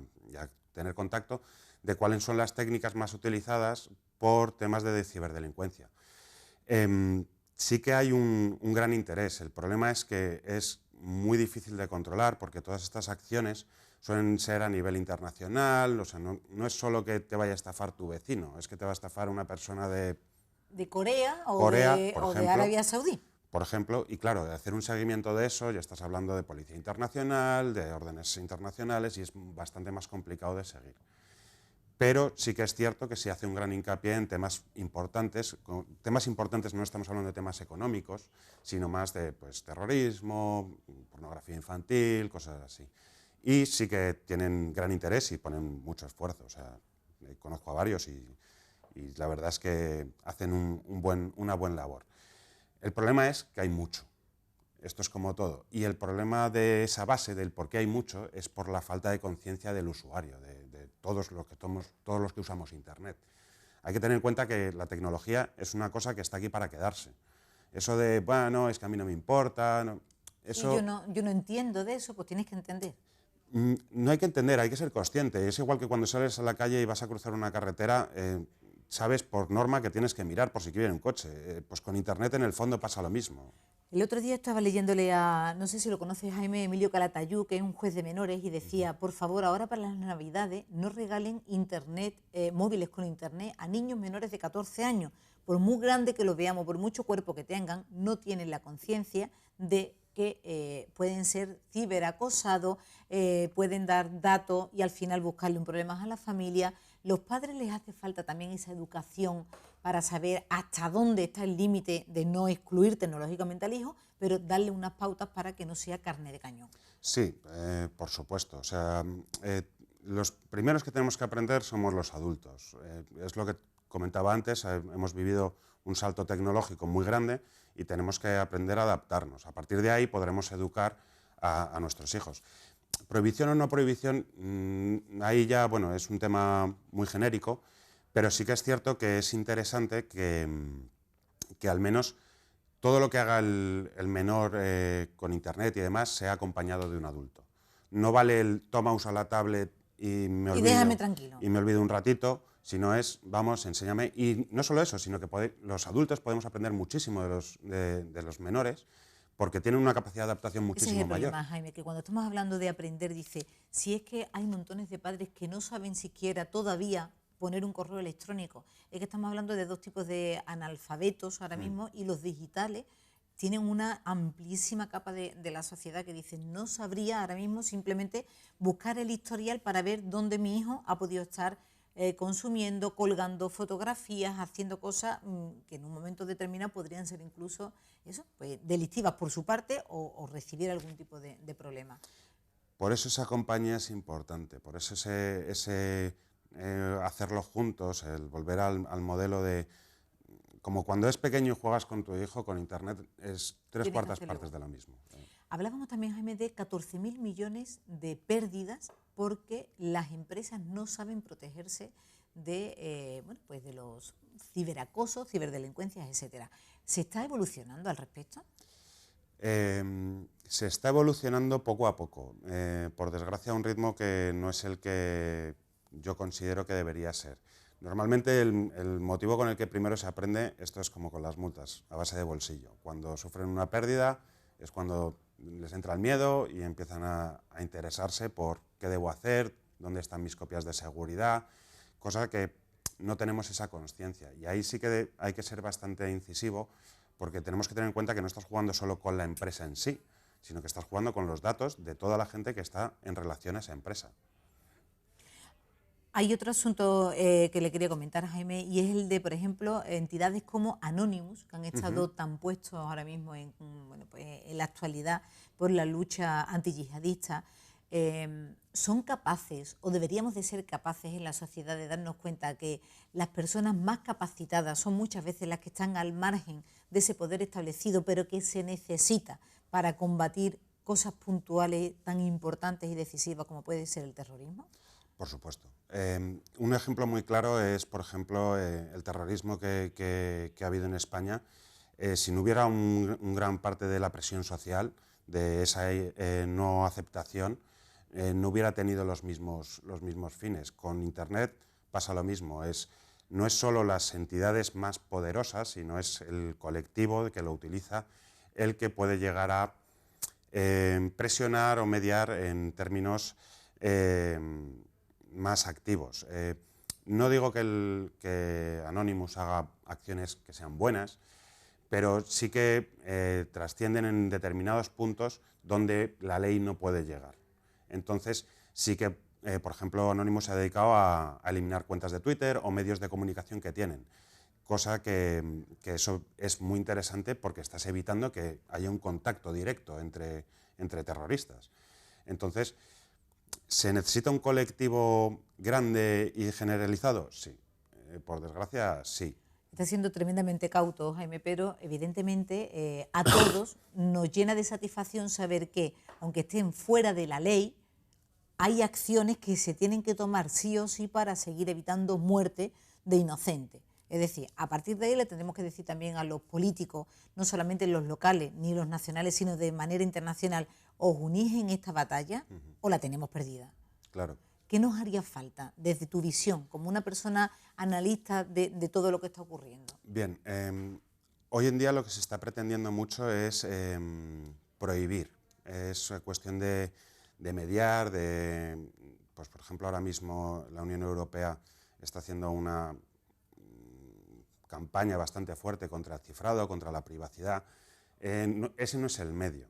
tener contacto de cuáles son las técnicas más utilizadas por temas de ciberdelincuencia. Sí que hay un gran interés. El problema es que es muy difícil de controlar porque todas estas acciones suelen ser a nivel internacional. O sea, no es solo que te vaya a estafar tu vecino, es que te va a estafar una persona de Corea o de Arabia Saudí. Por ejemplo, y claro, de hacer un seguimiento de eso ya estás hablando de policía internacional, de órdenes internacionales y es bastante más complicado de seguir. Pero sí que es cierto que se hace un gran hincapié en temas importantes. Temas importantes no estamos hablando de temas económicos, sino más de terrorismo, pornografía infantil, cosas así. Y sí que tienen gran interés y ponen mucho esfuerzo. O sea, conozco a varios y la verdad es que hacen una buena labor. El problema es que hay mucho. Esto es como todo. Y el problema de esa base, del por qué hay mucho, es por la falta de conciencia del usuario, de todos los que usamos Internet. Hay que tener en cuenta que la tecnología es una cosa que está aquí para quedarse. Eso de, bueno, es que a mí no me importa... No, eso, yo no entiendo de eso, pues tienes que entender. No hay que entender, hay que ser consciente. Es igual que cuando sales a la calle y vas a cruzar una carretera, sabes por norma que tienes que mirar por si quiere un coche. Pues con Internet en el fondo pasa lo mismo. El otro día estaba leyéndole a, no sé si lo conoces, Jaime Emilio Calatayud, que es un juez de menores, y decía, por favor, ahora para las Navidades no regalen Internet, móviles con Internet a niños menores de 14 años. Por muy grande que los veamos, por mucho cuerpo que tengan, no tienen la conciencia de que pueden ser ciberacosados, pueden dar datos y al final buscarle un problema a la familia. Los padres les hace falta también esa educación para saber hasta dónde está el límite de no excluir tecnológicamente al hijo, pero darle unas pautas para que no sea carne de cañón. Sí, por supuesto. O sea, los primeros que tenemos que aprender somos los adultos. Es lo que comentaba antes, hemos vivido un salto tecnológico muy grande y tenemos que aprender a adaptarnos. A partir de ahí podremos educar a nuestros hijos. Prohibición o no prohibición, ahí ya, bueno, es un tema muy genérico, pero sí que es cierto que es interesante que al menos todo lo que haga el menor con Internet y demás sea acompañado de un adulto. No vale el toma, usa la tablet y me olvido, déjame tranquilo. Y me olvido un ratito, sino es, vamos, enséñame. Y no solo eso, sino que los adultos podemos aprender muchísimo de los menores, porque tienen una capacidad de adaptación muchísimo mayor. Ese es el problema, Jaime, que cuando estamos hablando de aprender, dice, si es que hay montones de padres que no saben siquiera todavía poner un correo electrónico, es que estamos hablando de dos tipos de analfabetos ahora mismo y los digitales tienen una amplísima capa de la sociedad que dice, no sabría ahora mismo simplemente buscar el historial para ver dónde mi hijo ha podido estar consumiendo, colgando fotografías, haciendo cosas que en un momento determinado podrían ser incluso eso, pues, delictivas por su parte o recibir algún tipo de problema. Por eso esa compañía es importante, por eso hacerlo juntos, el volver al modelo de... Como cuando es pequeño y juegas con tu hijo, con Internet, es 3/4 partes de lo mismo. Hablábamos también, Jaime, de 14.000 millones de pérdidas porque las empresas no saben protegerse de, pues de los ciberacosos, ciberdelincuencias, etcétera. ¿Se está evolucionando al respecto? Se está evolucionando poco a poco, por desgracia a un ritmo que no es el que yo considero que debería ser. Normalmente el motivo con el que primero se aprende, esto es como con las multas, a base de bolsillo. Cuando sufren una pérdida es cuando les entra el miedo y empiezan a interesarse por qué debo hacer, dónde están mis copias de seguridad, cosa que no tenemos esa consciencia. Y ahí sí que hay que ser bastante incisivo porque tenemos que tener en cuenta que no estás jugando solo con la empresa en sí, sino que estás jugando con los datos de toda la gente que está en relación a esa empresa. Hay otro asunto que le quería comentar, Jaime, y es el de, por ejemplo, entidades como Anonymous, que han estado tan puestos ahora mismo en la actualidad por la lucha antiyihadista. ¿Son capaces o deberíamos de ser capaces en la sociedad de darnos cuenta que las personas más capacitadas son muchas veces las que están al margen de ese poder establecido, pero que se necesita para combatir cosas puntuales tan importantes y decisivas como puede ser el terrorismo? Por supuesto. Un ejemplo muy claro es, por ejemplo, el terrorismo que ha habido en España. Si no hubiera un gran parte de la presión social, de esa no aceptación, no hubiera tenido los mismos fines. Con Internet pasa lo mismo. No es solo las entidades más poderosas, sino es el colectivo que lo utiliza el que puede llegar a presionar o mediar en términos más activos. No digo que Anonymous haga acciones que sean buenas, pero sí que trascienden en determinados puntos donde la ley no puede llegar. Entonces, sí que, por ejemplo, Anonymous se ha dedicado a eliminar cuentas de Twitter o medios de comunicación que tienen, cosa que eso es muy interesante porque estás evitando que haya un contacto directo entre terroristas. Entonces, ¿se necesita un colectivo grande y generalizado? Sí. Por desgracia, sí. Está siendo tremendamente cauto, Jaime, pero evidentemente a todos nos llena de satisfacción saber que, aunque estén fuera de la ley, hay acciones que se tienen que tomar sí o sí para seguir evitando muerte de inocente. Es decir, a partir de ahí le tendremos que decir también a los políticos, no solamente los locales ni los nacionales, sino de manera internacional, ¿os unís en esta batalla o la tenemos perdida? Claro. ¿Qué nos haría falta desde tu visión, como una persona analista de todo lo que está ocurriendo? Bien, hoy en día lo que se está pretendiendo mucho es prohibir. Es cuestión de mediar, pues por ejemplo ahora mismo la Unión Europea está haciendo una campaña bastante fuerte contra el cifrado, contra la privacidad. Ese no es el medio,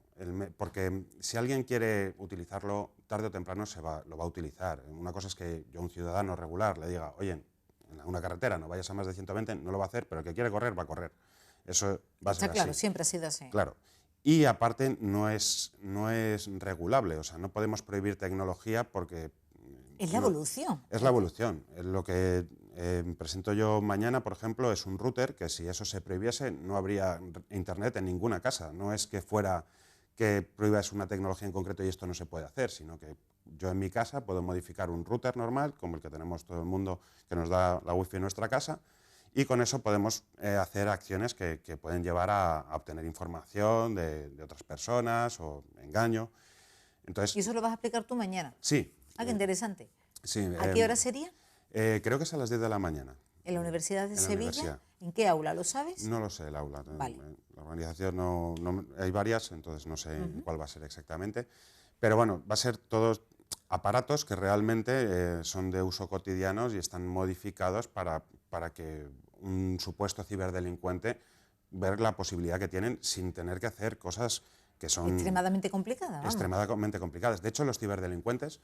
porque si alguien quiere utilizarlo, tarde o temprano lo va a utilizar. Una cosa es que yo a un ciudadano regular le diga, oye, en una carretera no vayas a más de 120, no lo va a hacer, pero el que quiere correr va a correr. Eso va a ser Está claro, así. siempre ha sido así. Claro. Y aparte no es regulable, o sea, no podemos prohibir tecnología porque... Es la evolución. Es la evolución. Lo que presento yo mañana, por ejemplo, es un router que si eso se prohibiese no habría internet en ninguna casa. No es que fuera que prohíbas una tecnología en concreto y esto no se puede hacer, sino que yo en mi casa puedo modificar un router normal, como el que tenemos todo el mundo que nos da la wifi en nuestra casa, y con eso podemos hacer acciones que pueden llevar a obtener información de otras personas o engaño. Entonces, ¿y eso lo vas a explicar tú mañana? Sí. Ah, qué interesante. Sí, ¿A qué hora sería? Creo que es a las 10 de la mañana. ¿En la Universidad de En la Sevilla? universidad. ¿En qué aula? ¿Lo sabes? No lo sé, el aula. Vale. La organización hay varias, entonces no sé cuál va a ser exactamente. Pero bueno, va a ser todos aparatos que realmente son de uso cotidianos y están modificados para que un supuesto ciberdelincuente ver la posibilidad que tienen sin tener que hacer cosas que son... Extremadamente complicadas. Vamos. Extremadamente complicadas. De hecho, los ciberdelincuentes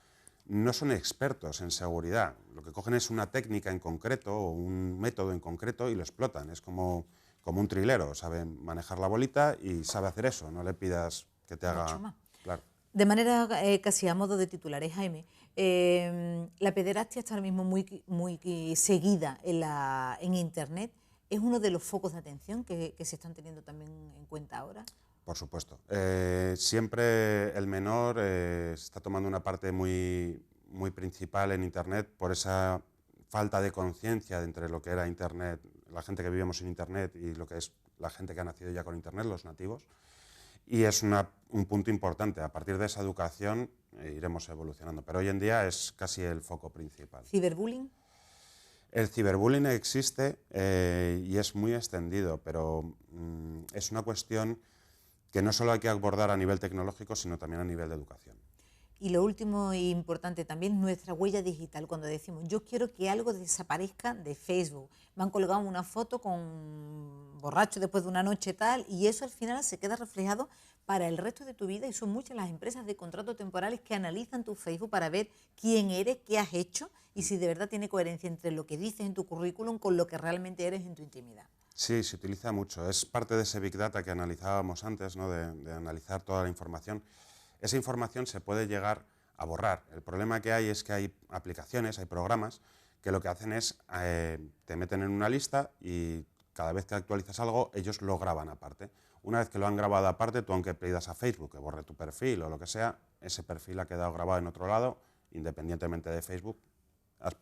no son expertos en seguridad. Lo que cogen es una técnica en concreto o un método en concreto y lo explotan. Es como un trilero, sabe manejar la bolita y sabe hacer eso. No le pidas que te haga... Mucho más. Claro. De manera casi a modo de titulares, Jaime, la pederastia está ahora mismo muy seguida en Internet. ¿Es uno de los focos de atención que se están teniendo también en cuenta ahora? Por supuesto. Siempre el menor está tomando una parte muy principal en Internet por esa falta de conciencia entre lo que era Internet, la gente que vivíamos en Internet y lo que es la gente que ha nacido ya con Internet, los nativos. Y es un punto importante. A partir de esa educación iremos evolucionando. Pero hoy en día es casi el foco principal. ¿Ciberbullying? El ciberbullying existe y es muy extendido, pero es una cuestión que no solo hay que abordar a nivel tecnológico, sino también a nivel de educación. Y lo último e importante también, nuestra huella digital. Cuando decimos, yo quiero que algo desaparezca de Facebook. Me han colgado una foto con borracho después de una noche tal, y eso al final se queda reflejado para el resto de tu vida, y son muchas las empresas de contratos temporales que analizan tu Facebook para ver quién eres, qué has hecho, y si de verdad tiene coherencia entre lo que dices en tu currículum con lo que realmente eres en tu intimidad. Sí, se utiliza mucho. Es parte de ese Big Data que analizábamos antes, ¿no? de analizar toda la información. Esa información se puede llegar a borrar. El problema que hay es que hay aplicaciones, hay programas que lo que hacen es te meten en una lista y cada vez que actualizas algo, ellos lo graban aparte. Una vez que lo han grabado aparte, tú aunque pidas a Facebook que borre tu perfil o lo que sea, ese perfil ha quedado grabado en otro lado, independientemente de Facebook.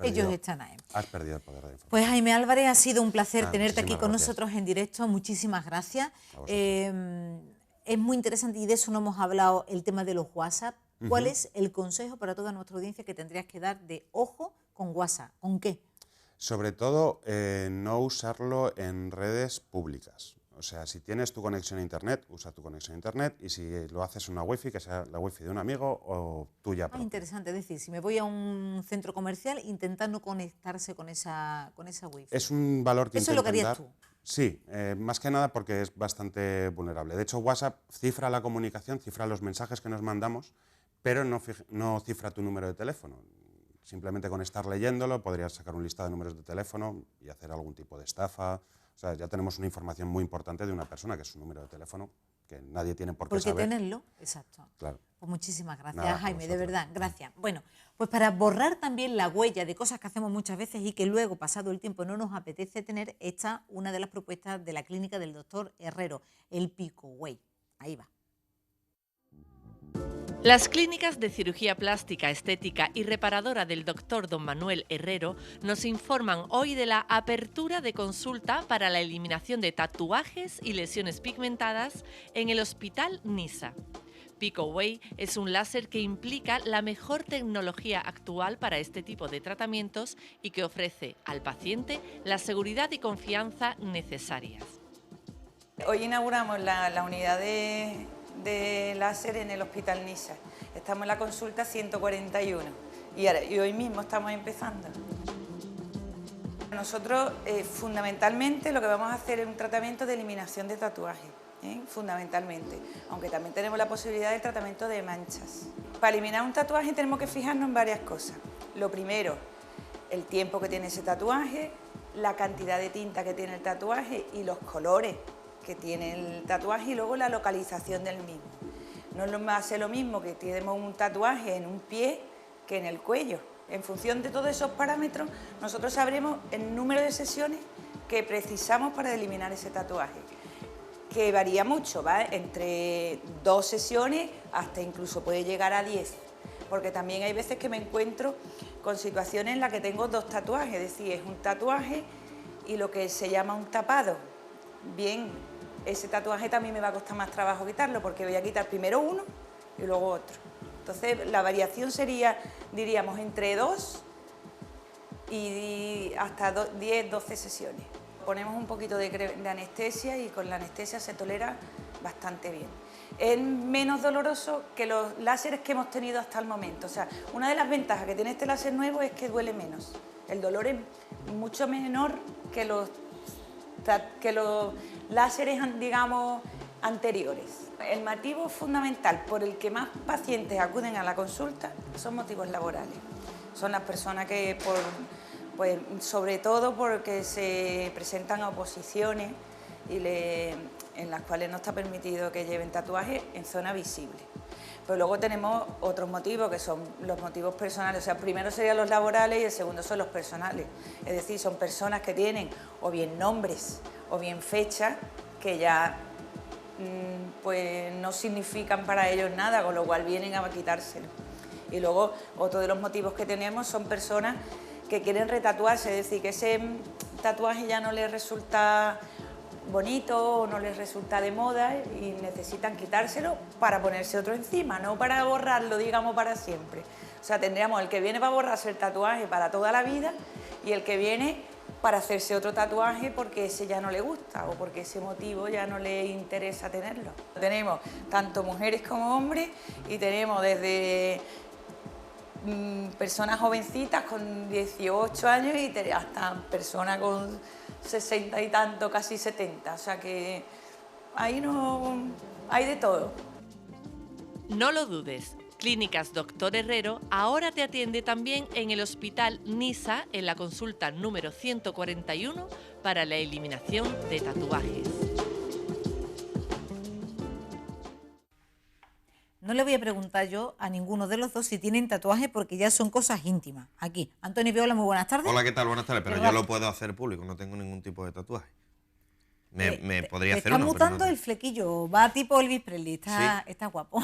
Ellos están ahí. Has perdido el poder de información. Pues Jaime Álvarez, ha sido un placer tenerte aquí con gracias. nosotros en directo. Muchísimas gracias. Es muy interesante y de eso no hemos hablado, el tema de los WhatsApp. ¿Cuál es el consejo para toda nuestra audiencia que tendrías que dar de ojo con WhatsApp? ¿Con qué? Sobre todo, no usarlo en redes públicas. O sea, si tienes tu conexión a Internet, usa tu conexión a Internet, y si lo haces en una wifi, que sea la wifi de un amigo o tuya propia. Interesante, es decir, si me voy a un centro comercial, intentar no conectarse con esa wifi. Es un valor que ¿Eso es lo que harías tú? Sí, más que nada porque es bastante vulnerable. De hecho, WhatsApp cifra la comunicación, cifra los mensajes que nos mandamos, pero no cifra tu número de teléfono. Simplemente con estar leyéndolo podrías sacar un listado de números de teléfono y hacer algún tipo de estafa. O sea, ya tenemos una información muy importante de una persona, que es su número de teléfono, que nadie tiene por qué saber. ¿Por qué tenerlo? Exacto. Claro. Pues muchísimas gracias, Nada, Jaime, de verdad, gracias. Bueno, pues para borrar también la huella de cosas que hacemos muchas veces y que luego, pasado el tiempo, no nos apetece tener, está una de las propuestas de la clínica del doctor Herrero, el Pico Way. Ahí va. Las clínicas de cirugía plástica, estética y reparadora del Dr. Don Manuel Herrero nos informan hoy de la apertura de consulta para la eliminación de tatuajes y lesiones pigmentadas en el Hospital Nisa. Picoway es un láser que implica la mejor tecnología actual para este tipo de tratamientos y que ofrece al paciente la seguridad y confianza necesarias. Hoy inauguramos la unidad de láser en el Hospital Nisa. Estamos en la consulta 141 y hoy mismo estamos empezando. Nosotros fundamentalmente lo que vamos a hacer es un tratamiento de eliminación de tatuajes, fundamentalmente, aunque también tenemos la posibilidad del tratamiento de manchas. Para eliminar un tatuaje tenemos que fijarnos en varias cosas. Lo primero, el tiempo que tiene ese tatuaje, la cantidad de tinta que tiene el tatuaje y los colores que tiene el tatuaje y luego la localización del mismo. No va a ser lo mismo que tenemos un tatuaje en un pie que en el cuello. En función de todos esos parámetros, nosotros sabremos el número de sesiones que precisamos para eliminar ese tatuaje, que varía mucho, ¿va? Entre 2 sesiones hasta incluso puede llegar a 10, porque también hay veces que me encuentro con situaciones en las que tengo 2 tatuajes, es decir, es un tatuaje y lo que se llama un tapado. Bien, ese tatuaje también me va a costar más trabajo quitarlo porque voy a quitar primero uno y luego otro. Entonces la variación sería, diríamos, entre 2 y hasta 10, 12 sesiones. Ponemos un poquito de anestesia y con la anestesia se tolera bastante bien. Es menos doloroso que los láseres que hemos tenido hasta el momento. O sea, una de las ventajas que tiene este láser nuevo es que duele menos. El dolor es mucho menor que los láseres, digamos, anteriores. El motivo fundamental por el que más pacientes acuden a la consulta son motivos laborales. Son las personas que, pues, sobre todo porque se presentan a oposiciones en las cuales no está permitido que lleven tatuajes en zona visible. Pero luego tenemos otros motivos que son los motivos personales, o sea, primero serían los laborales y el segundo son los personales. Es decir, son personas que tienen o bien nombres o bien fechas que ya pues no significan para ellos nada, con lo cual vienen a quitárselo. Y luego otro de los motivos que tenemos son personas que quieren retatuarse, es decir, que ese tatuaje ya no les resulta bonito o no les resulta de moda y necesitan quitárselo para ponerse otro encima, no para borrarlo, digamos, para siempre. O sea, tendríamos el que viene para borrarse el tatuaje para toda la vida y el que viene para hacerse otro tatuaje porque ese ya no le gusta o porque ese motivo ya no le interesa tenerlo. Tenemos tanto mujeres como hombres y tenemos desde personas jovencitas con 18 años y hasta personas con 60 y tanto, casi 70, o sea que ahí no hay de todo. No lo dudes, Clínicas Dr. Herrero ahora te atiende también en el Hospital Nisa en la consulta número 141 para la eliminación de tatuajes. No le voy a preguntar yo a ninguno de los dos si tienen tatuaje porque ya son cosas íntimas. Aquí, Antonio Viola, muy buenas tardes. Hola, ¿qué tal? Buenas tardes, pero yo lo puedo hacer público, no tengo ningún tipo de tatuaje. Me podría hacer uno. Está mutando el flequillo, va tipo Elvis Presley, está guapo.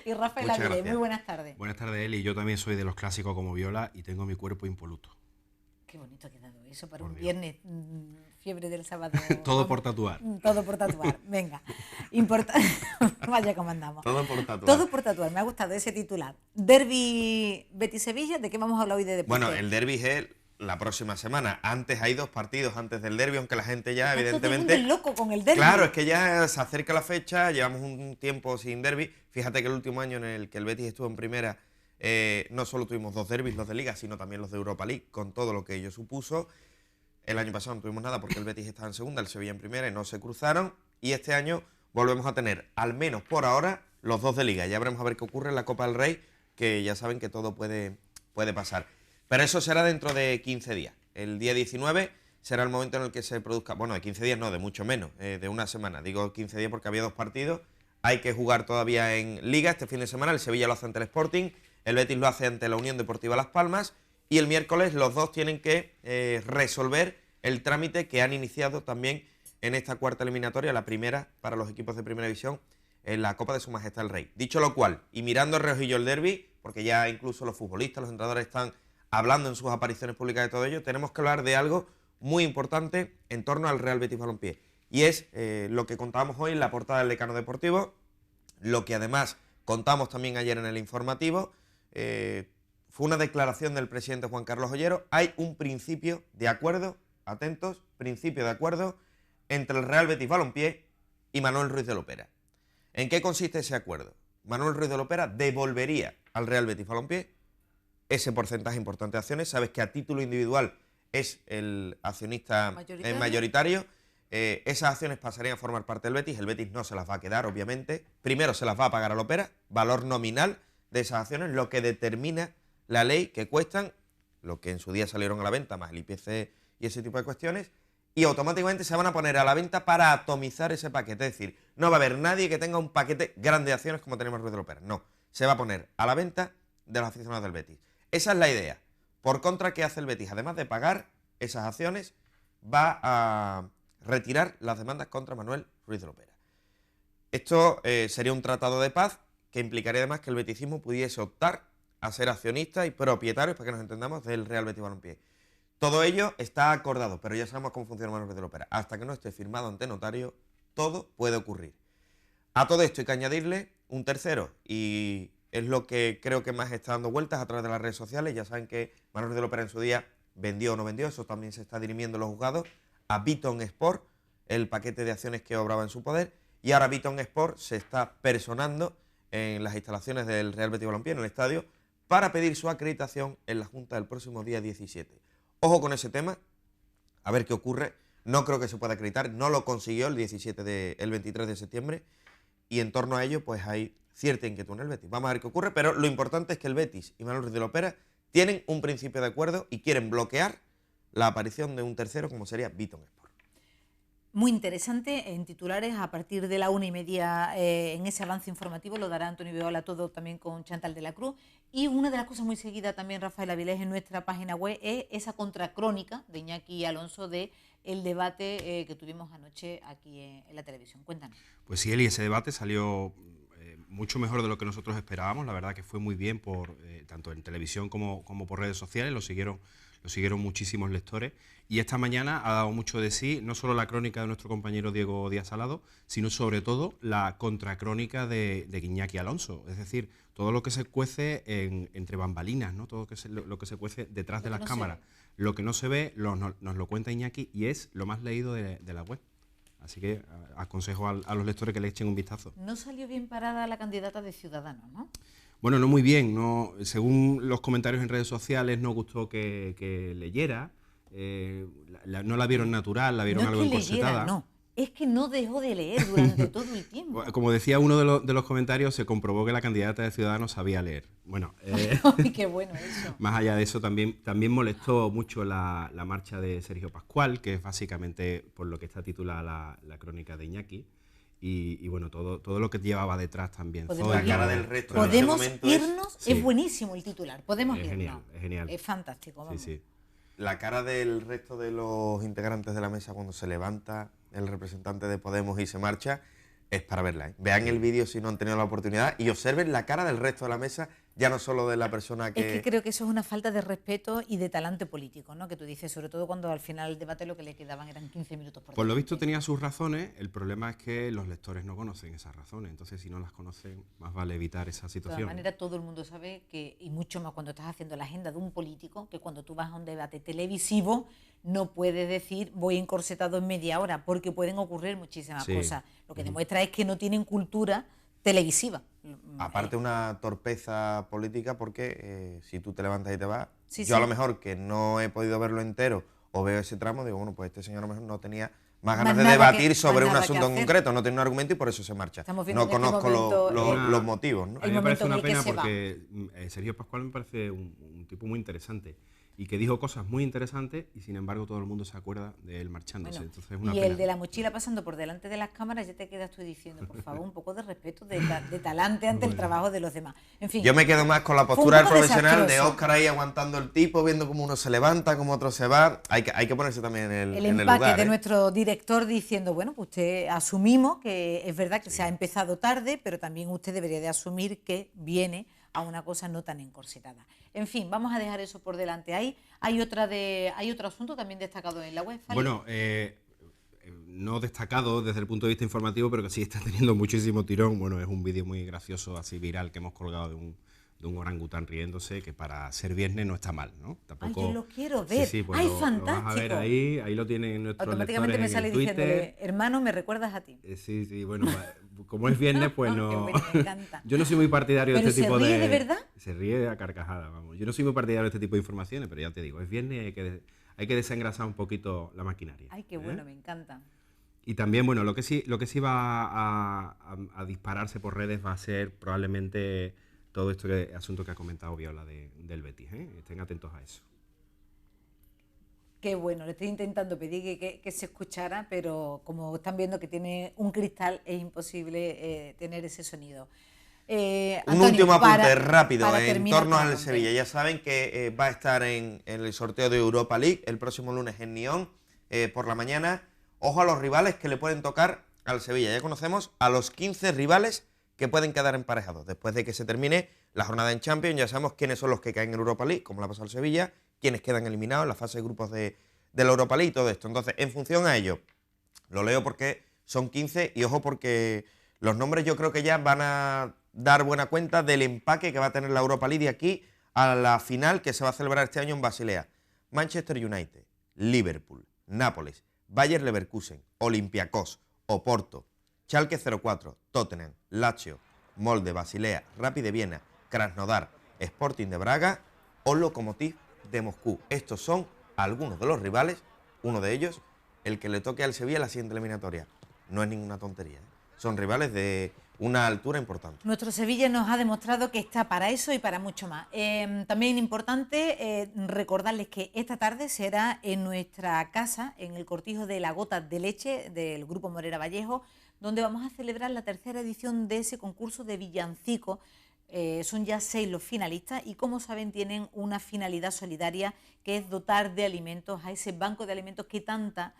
Y Rafael Muchas Aguilera, gracias. muy buenas tardes. Buenas tardes, Eli. Yo también soy de los clásicos como Viola y tengo mi cuerpo impoluto. Qué bonito ha quedado eso para un viernes, fiebre del sábado. Todo por tatuar. Todo por tatuar, venga. Vaya como andamos. Todo por tatuar. Todo por tatuar, me ha gustado ese titular. Derbi Betis-Sevilla, ¿de qué vamos a hablar hoy de deporte? Bueno, el derbi es la próxima semana. Antes hay 2 partidos antes del derbi, aunque la gente ya, evidentemente... Todo el mundo es loco con el derbi. Claro, es que ya se acerca la fecha, llevamos un tiempo sin derbi. Fíjate que el último año en el que el Betis estuvo en primera, no solo tuvimos 2 derbis, los de Liga, sino también los de Europa League, con todo lo que ello supuso. El año pasado no tuvimos nada porque el Betis estaba en segunda, el Sevilla en primera y no se cruzaron. Y este año volvemos a tener, al menos por ahora, los 2 de Liga. Ya veremos a ver qué ocurre en la Copa del Rey, que ya saben que todo puede pasar. Pero eso será dentro de 15 días. El día 19 será el momento en el que se produzca, bueno, de 15 días no, de mucho menos, de una semana. Digo 15 días porque había 2 partidos. Hay que jugar todavía en Liga este fin de semana. El Sevilla lo hace ante el Sporting, el Betis lo hace ante la Unión Deportiva Las Palmas y el miércoles los 2 tienen que resolver el trámite que han iniciado también en esta cuarta eliminatoria, la primera para los equipos de Primera División en la Copa de Su Majestad el Rey. Dicho lo cual, y mirando el reojillo el derbi, porque ya incluso los futbolistas, los entrenadores están hablando en sus apariciones públicas de todo ello, tenemos que hablar de algo muy importante en torno al Real Betis Balompié. Y es lo que contábamos hoy en la portada del Decano Deportivo, lo que además contamos también ayer en el informativo. Fue una declaración del presidente Juan Carlos Ollero. Hay un principio de acuerdo, atentos, principio de acuerdo entre el Real Betis Balompié y Manuel Ruiz de Lopera. ¿En qué consiste ese acuerdo? Manuel Ruiz de Lopera devolvería al Real Betis Balompié ese porcentaje importante de acciones. Sabes que a título individual es el accionista mayoritario. Esas acciones pasarían a formar parte del Betis. El Betis no se las va a quedar, obviamente. Primero se las va a pagar a Lopera, valor nominal de esas acciones, lo que determina la ley que cuestan, lo que en su día salieron a la venta, más el IPC y ese tipo de cuestiones, y automáticamente se van a poner a la venta para atomizar ese paquete. Es decir, no va a haber nadie que tenga un paquete grande de acciones como tenemos Ruiz de Lopera. No, se va a poner a la venta de los aficionados del Betis. Esa es la idea. Por contra, ¿qué hace el Betis? Además de pagar esas acciones, va a retirar las demandas contra Manuel Ruiz de Lopera. Esto sería un tratado de paz que implicaría además que el betisismo pudiese optar a ser accionista y propietarios, para que nos entendamos, del Real Betis Balompié. Todo ello está acordado, pero ya sabemos cómo funciona Manuel Ruiz de Lopera. Hasta que no esté firmado ante notario, todo puede ocurrir. A todo esto hay que añadirle un tercero, y es lo que creo que más está dando vueltas a través de las redes sociales. Ya saben que Manuel Ruiz de Lopera en su día vendió o no vendió, eso también se está dirimiendo en los juzgados, a Beaton Sport, el paquete de acciones que obraba en su poder, y ahora Beaton Sport se está personando en las instalaciones del Real Betis Balompié, en el estadio, para pedir su acreditación en la Junta del próximo día 17. Ojo con ese tema, a ver qué ocurre. No creo que se pueda acreditar, no lo consiguió el 23 de septiembre, y en torno a ello pues hay cierta inquietud en el Betis. Vamos a ver qué ocurre, pero lo importante es que el Betis y Manuel Ruiz de Lopera tienen un principio de acuerdo y quieren bloquear la aparición de un tercero como sería Beaton Sport. Muy interesante, en titulares a partir de la 1:30 en ese avance informativo lo dará Antonio Beola, todo también con Chantal de la Cruz. Y una de las cosas muy seguidas también, Rafael Avilés, en nuestra página web es esa contracrónica de Iñaki Alonso de el debate que tuvimos anoche aquí en la televisión. Cuéntanos. Pues sí, Eli, ese debate salió mucho mejor de lo que nosotros esperábamos. La verdad que fue muy bien, tanto en televisión como por redes sociales, lo siguieron muchísimos lectores, y esta mañana ha dado mucho de sí, no solo la crónica de nuestro compañero Diego Díaz Salado, sino sobre todo la contracrónica de Iñaki Alonso, es decir, todo lo que se cuece entre bambalinas, ¿no? Todo lo que se cuece detrás de las cámaras. Lo que no se ve nos lo cuenta Iñaki, y es lo más leído de la web. Así que aconsejo a los lectores que le echen un vistazo. No salió bien parada la candidata de Ciudadanos, ¿no? Bueno, no muy bien. No, según los comentarios en redes sociales, no gustó que leyera. No la vieron natural, la vieron algo encorsetada. No, es que no dejó de leer durante todo el tiempo. Como decía uno de los comentarios, se comprobó que la candidata de Ciudadanos sabía leer. Bueno, ¡ay, qué bueno eso! Más allá de eso, también molestó mucho la marcha de Sergio Pascual, que es básicamente por lo que está titulada la crónica de Iñaki. Y bueno, todo lo que llevaba detrás también. La cara del resto. Podemos irnos, es buenísimo el titular, podemos irnos. Genial, es genial. Es fantástico, vamos. Sí. La cara del resto de los integrantes de la mesa cuando se levanta el representante de Podemos y se marcha es para verla, ¿eh? Vean el vídeo si no han tenido la oportunidad y observen la cara del resto de la mesa, ya no solo de la persona que... Es que creo que eso es una falta de respeto y de talante político, ¿no? Que tú dices, sobre todo cuando al final del debate lo que le quedaban eran 15 minutos por Por lo visto tenía sus razones, el problema es que los lectores no conocen esas razones, entonces si no las conocen, más vale evitar esa situación. De todas maneras, todo el mundo sabe que, y mucho más cuando estás haciendo la agenda de un político, que cuando tú vas a un debate televisivo no puedes decir voy encorsetado en media hora, porque pueden ocurrir muchísimas cosas. Lo que demuestra es que no tienen cultura televisiva. Aparte una torpeza política, porque si tú te levantas y te vas, yo a lo mejor que no he podido verlo entero o veo ese tramo, digo, bueno, pues este señor a lo mejor no tenía más ganas de debatir sobre un asunto en concreto, no tiene un argumento y por eso se marcha. No conozco los motivos, ¿no? A mí me parece una pena porque Sergio Pascual me parece un tipo muy interesante y que dijo cosas muy interesantes y sin embargo todo el mundo se acuerda de él marchándose. Bueno, entonces, es una y pena. el de la mochila pasando por delante de las cámaras, ya te quedas tú diciendo, por favor, un poco de respeto, de talante ante el trabajo de los demás. En fin. Yo me quedo más con la postura del profesional desastroso. de Óscar ahí aguantando el tipo, viendo cómo uno se levanta, cómo otro se va. Hay que ponerse también en el empaque lugar, de nuestro director diciendo, bueno, pues usted asumimos que es verdad que se ha empezado tarde, pero también usted debería de asumir que viene a una cosa no tan encorsetada. En fin, vamos a dejar eso por delante. Hay otro asunto también destacado en la web, ¿vale? Bueno, no destacado desde el punto de vista informativo, pero que sí está teniendo muchísimo tirón. Bueno, es un vídeo muy gracioso, así viral, que hemos colgado de un orangután riéndose, que para ser viernes no está mal, ¿no? Tampoco... Ay, yo lo quiero ver. Sí, pues ¡Ay, lo fantástico! vas a ver ahí lo tienen nuestros automáticamente me lectores sale en el diciéndole, Twitter. hermano, me recuerdas a ti. Sí, bueno, como es viernes, pues no... Qué bueno, me encanta. Yo no soy muy partidario de ¿Pero este tipo de... se ríe de verdad? Se ríe a carcajadas, vamos. Yo no soy muy partidario de este tipo de informaciones, pero ya te digo, es viernes y hay que desengrasar un poquito la maquinaria. Ay, qué bueno, me encanta. Y también, bueno, lo que sí va a dispararse por redes va a ser probablemente todo este asunto que ha comentado Viola del Betis. Estén atentos a eso. Qué bueno, le estoy intentando pedir que se escuchara, pero como están viendo que tiene un cristal, es imposible tener ese sonido. Un Antonio, último apunte rápido en terminar torno con al Conte. Sevilla. Ya saben que va a estar en el sorteo de Europa League el próximo lunes en Nyon por la mañana. Ojo a los rivales que le pueden tocar al Sevilla. Ya conocemos a los 15 rivales que pueden quedar emparejados. Después de que se termine la jornada en Champions, ya sabemos quiénes son los que caen en Europa League, como le ha pasado al Sevilla, quiénes quedan eliminados en la fase de grupos de la Europa League y todo esto. Entonces, en función a ello, lo leo porque son 15 y ojo porque los nombres yo creo que ya van a dar buena cuenta del empaque que va a tener la Europa League de aquí a la final que se va a celebrar este año en Basilea. Manchester United, Liverpool, Nápoles, Bayer Leverkusen, Olympiacos, Oporto, Schalke 04, Tottenham, Lazio, Molde, Basilea, Rapid de Viena, Krasnodar, Sporting de Braga o Lokomotiv de Moscú. Estos son algunos de los rivales, uno de ellos, el que le toque al Sevilla en la siguiente eliminatoria. No es ninguna tontería, ¿eh? Son rivales de una altura importante. Nuestro Sevilla nos ha demostrado que está para eso y para mucho más. También importante recordarles que esta tarde será en nuestra casa, en el Cortijo de la Gota de Leche del Grupo Morera Vallejo, donde vamos a celebrar la tercera edición de ese concurso de villancico. Son ya 6 los finalistas y, como saben, tienen una finalidad solidaria que es dotar de alimentos a ese banco de alimentos que tanta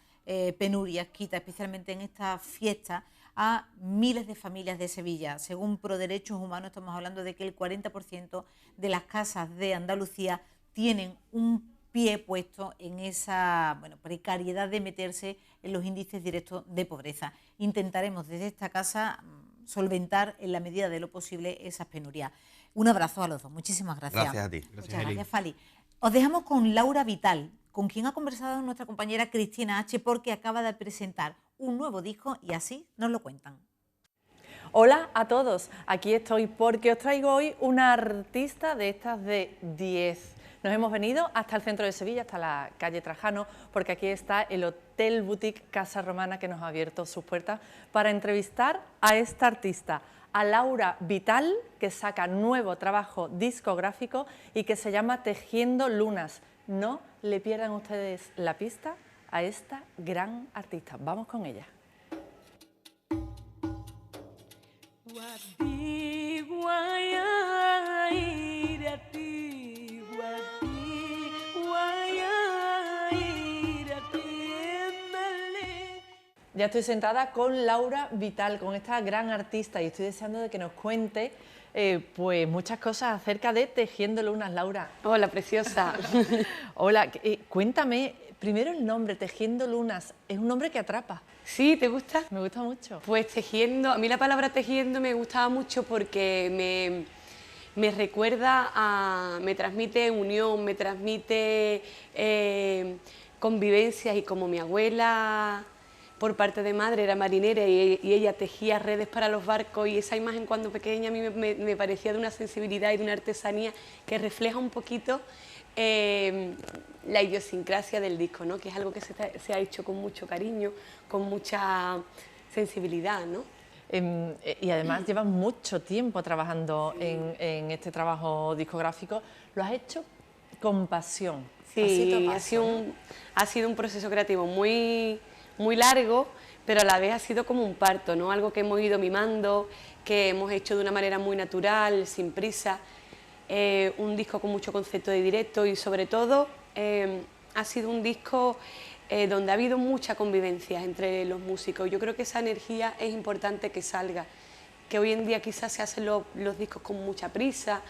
penurias quita, especialmente en esta fiesta, a miles de familias de Sevilla. Según ProDerechos Humanos, estamos hablando de que el 40% de las casas de Andalucía tienen un pie puesto en esa precariedad de meterse en los índices directos de pobreza. Intentaremos desde esta casa solventar en la medida de lo posible esas penurias. Un abrazo a los dos. Muchísimas gracias. Gracias a ti. Muchas gracias, Fali. Os dejamos con Laura Vital, con quien ha conversado nuestra compañera Cristina H., porque acaba de presentar un nuevo disco y así nos lo cuentan. Hola a todos, aquí estoy porque os traigo hoy una artista de estas de 10. Nos hemos venido hasta el centro de Sevilla, hasta la calle Trajano, porque aquí está el Hotel Boutique Casa Romana que nos ha abierto sus puertas para entrevistar a esta artista, a Laura Vital, que saca nuevo trabajo discográfico y que se llama Tejiendo Lunas. No le pierdan ustedes la pista a esta gran artista. Vamos con ella. Ya estoy sentada con Laura Vital, con esta gran artista, y estoy deseando de que nos cuente pues muchas cosas acerca de Tejiendo Lunas. Laura. Hola, preciosa. Hola, cuéntame, primero el nombre, Tejiendo Lunas, es un nombre que atrapa. ¿Sí? ¿Te gusta? Me gusta mucho. Pues tejiendo, a mí la palabra tejiendo me gustaba mucho porque me recuerda me transmite unión, me transmite convivencias, y como mi abuela por parte de madre era marinera y ella tejía redes para los barcos, y esa imagen cuando pequeña a mí me parecía de una sensibilidad y de una artesanía que refleja un poquito la idiosincrasia del disco, ¿no? Que es algo que se ha hecho con mucho cariño, con mucha sensibilidad, ¿no? Y además llevas mucho tiempo trabajando en este trabajo discográfico. ¿Lo has hecho con pasión. Sí, ha sido un proceso creativo muy, muy largo, pero a la vez ha sido como un parto, ¿no? Algo que hemos ido mimando, que hemos hecho de una manera muy natural, sin prisa. Un disco con mucho concepto de directo y sobre todo ha sido un disco donde ha habido mucha convivencia entre los músicos. Yo creo que esa energía es importante que salga, que hoy en día quizás se hacen los discos con mucha prisa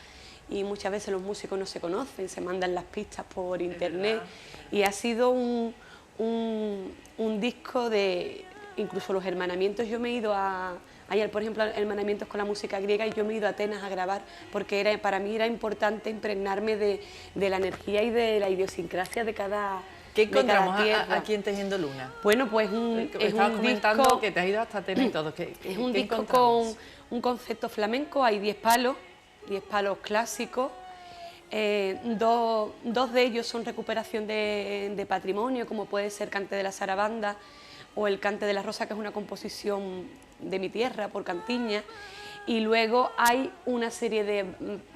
y muchas veces los músicos no se conocen, se mandan las pistas por internet y ha sido un disco de incluso los hermanamientos. Yo me he ido ayer, por ejemplo, hermanamientos con la música griega y yo me he ido a Atenas a grabar porque para mí era importante impregnarme de la energía y de la idiosincrasia de cada ¿Qué encontramos aquí en Tejiendo Luna? Bueno, pues es un disco que te has ido hasta Atenas y todo. Es un disco con un concepto flamenco, hay 10 palos clásicos. Dos de ellos son recuperación de patrimonio, como puede ser Cante de la Sarabanda o el Cante de la Rosa, que es una composición de mi tierra, por Cantiña. Y luego hay una serie de,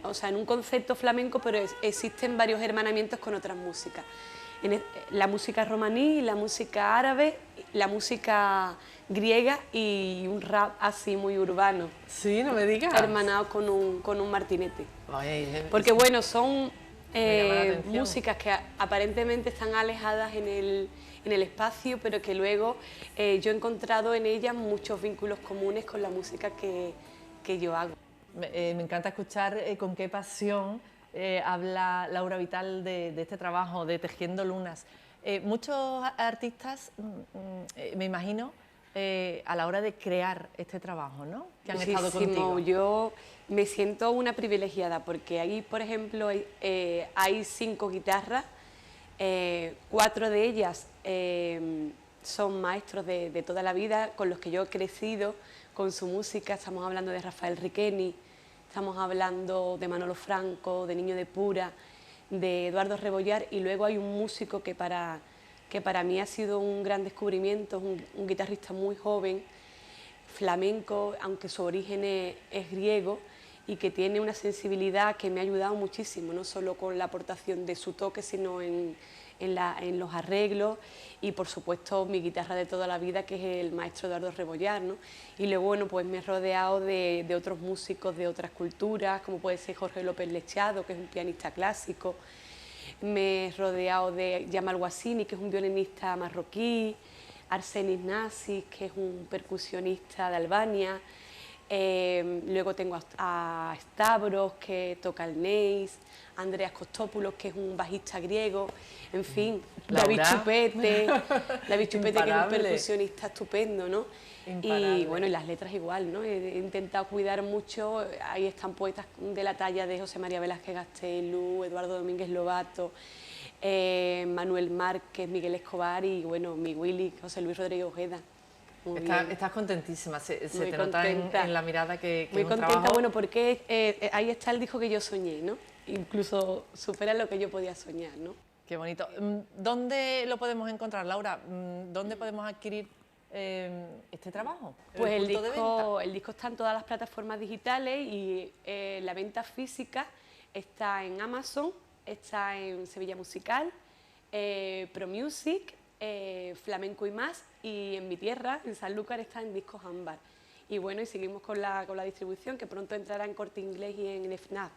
o sea, en un concepto flamenco, pero existen varios hermanamientos con otras músicas. La música romaní, la música árabe, la música griega y un rap así muy urbano. Sí, no me digas. Hermanado con un martinete. Porque bueno, son músicas que aparentemente están alejadas en el espacio, pero que luego yo he encontrado en ellas muchos vínculos comunes con la música que yo hago. Me encanta escuchar con qué pasión habla Laura Vital de este trabajo, de Tejiendo Lunas. Muchos artistas, me imagino, a la hora de crear este trabajo, ¿no? Que han estado contigo. Yo me siento una privilegiada porque ahí, por ejemplo, hay 5 guitarras, 4 de ellas son maestros de toda la vida, con los que yo he crecido con su música. Estamos hablando de Rafael Riqueni, estamos hablando de Manolo Franco, de Niño de Pura, de Eduardo Rebollar, y luego hay un músico que para mí ha sido un gran descubrimiento, un guitarrista muy joven, flamenco, aunque su origen es griego, y que tiene una sensibilidad que me ha ayudado muchísimo, no solo con la aportación de su toque, sino en los arreglos, y por supuesto mi guitarra de toda la vida, que es el maestro Eduardo Rebollar, ¿no? Y luego, bueno, pues me he rodeado de otros músicos de otras culturas, como puede ser Jorge López Lechado, que es un pianista clásico. Me he rodeado de Yamal Guasini, que es un violinista marroquí, Arsenis Nasis, que es un percusionista de Albania. Luego tengo a Stavros, que toca el neis, Andreas Kostopoulos, que es un bajista griego, en fin, David Chupete, que es un percusionista estupendo, ¿no? Imparable. Y bueno, y las letras igual, ¿no? He intentado cuidar mucho, ahí están poetas de la talla de José María Velázquez Gastelu, Eduardo Domínguez Lobato, Manuel Márquez, Miguel Escobar y bueno, mi Willy, José Luis Rodríguez Ojeda. Estás contentísima, se te nota en la mirada que muy es un contenta, trabajo... bueno, porque ahí está el disco que yo soñé, ¿no? Incluso supera lo que yo podía soñar, ¿no? Qué bonito. ¿Dónde lo podemos encontrar, Laura? ¿Dónde podemos adquirir este trabajo? Pues el disco está en todas las plataformas digitales y la venta física está en Amazon, está en Sevilla Musical, Pro Music, Flamenco y Más, y en mi tierra, en Sanlúcar, está en Discos Ámbar. Y bueno, y seguimos con la distribución, que pronto entrará en Corte Inglés y en el FNAC.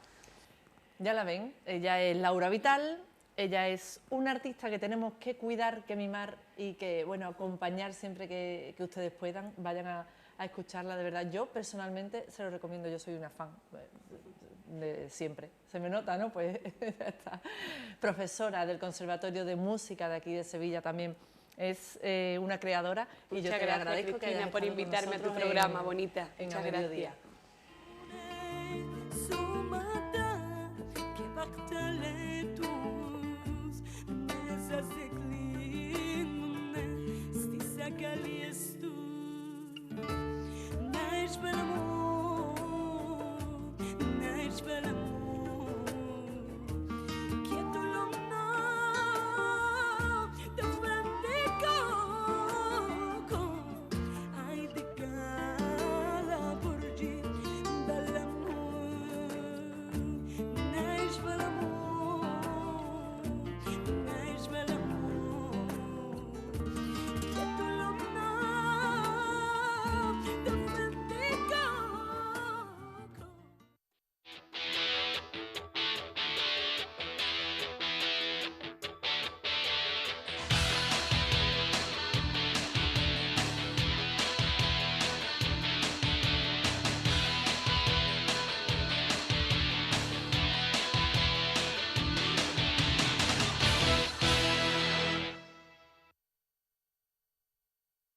Ya la ven, ella es Laura Vital, ella es una artista que tenemos que cuidar, que mimar y que, bueno, acompañar siempre que ustedes puedan, vayan a escucharla, de verdad. Yo personalmente se lo recomiendo, yo soy una fan de siempre, se me nota, ¿no? Pues ya está. Profesora del Conservatorio de Música de aquí de Sevilla también. Es una creadora y yo te agradezco, Cristina, por invitarme a tu programa, bonita. Muchas gracias.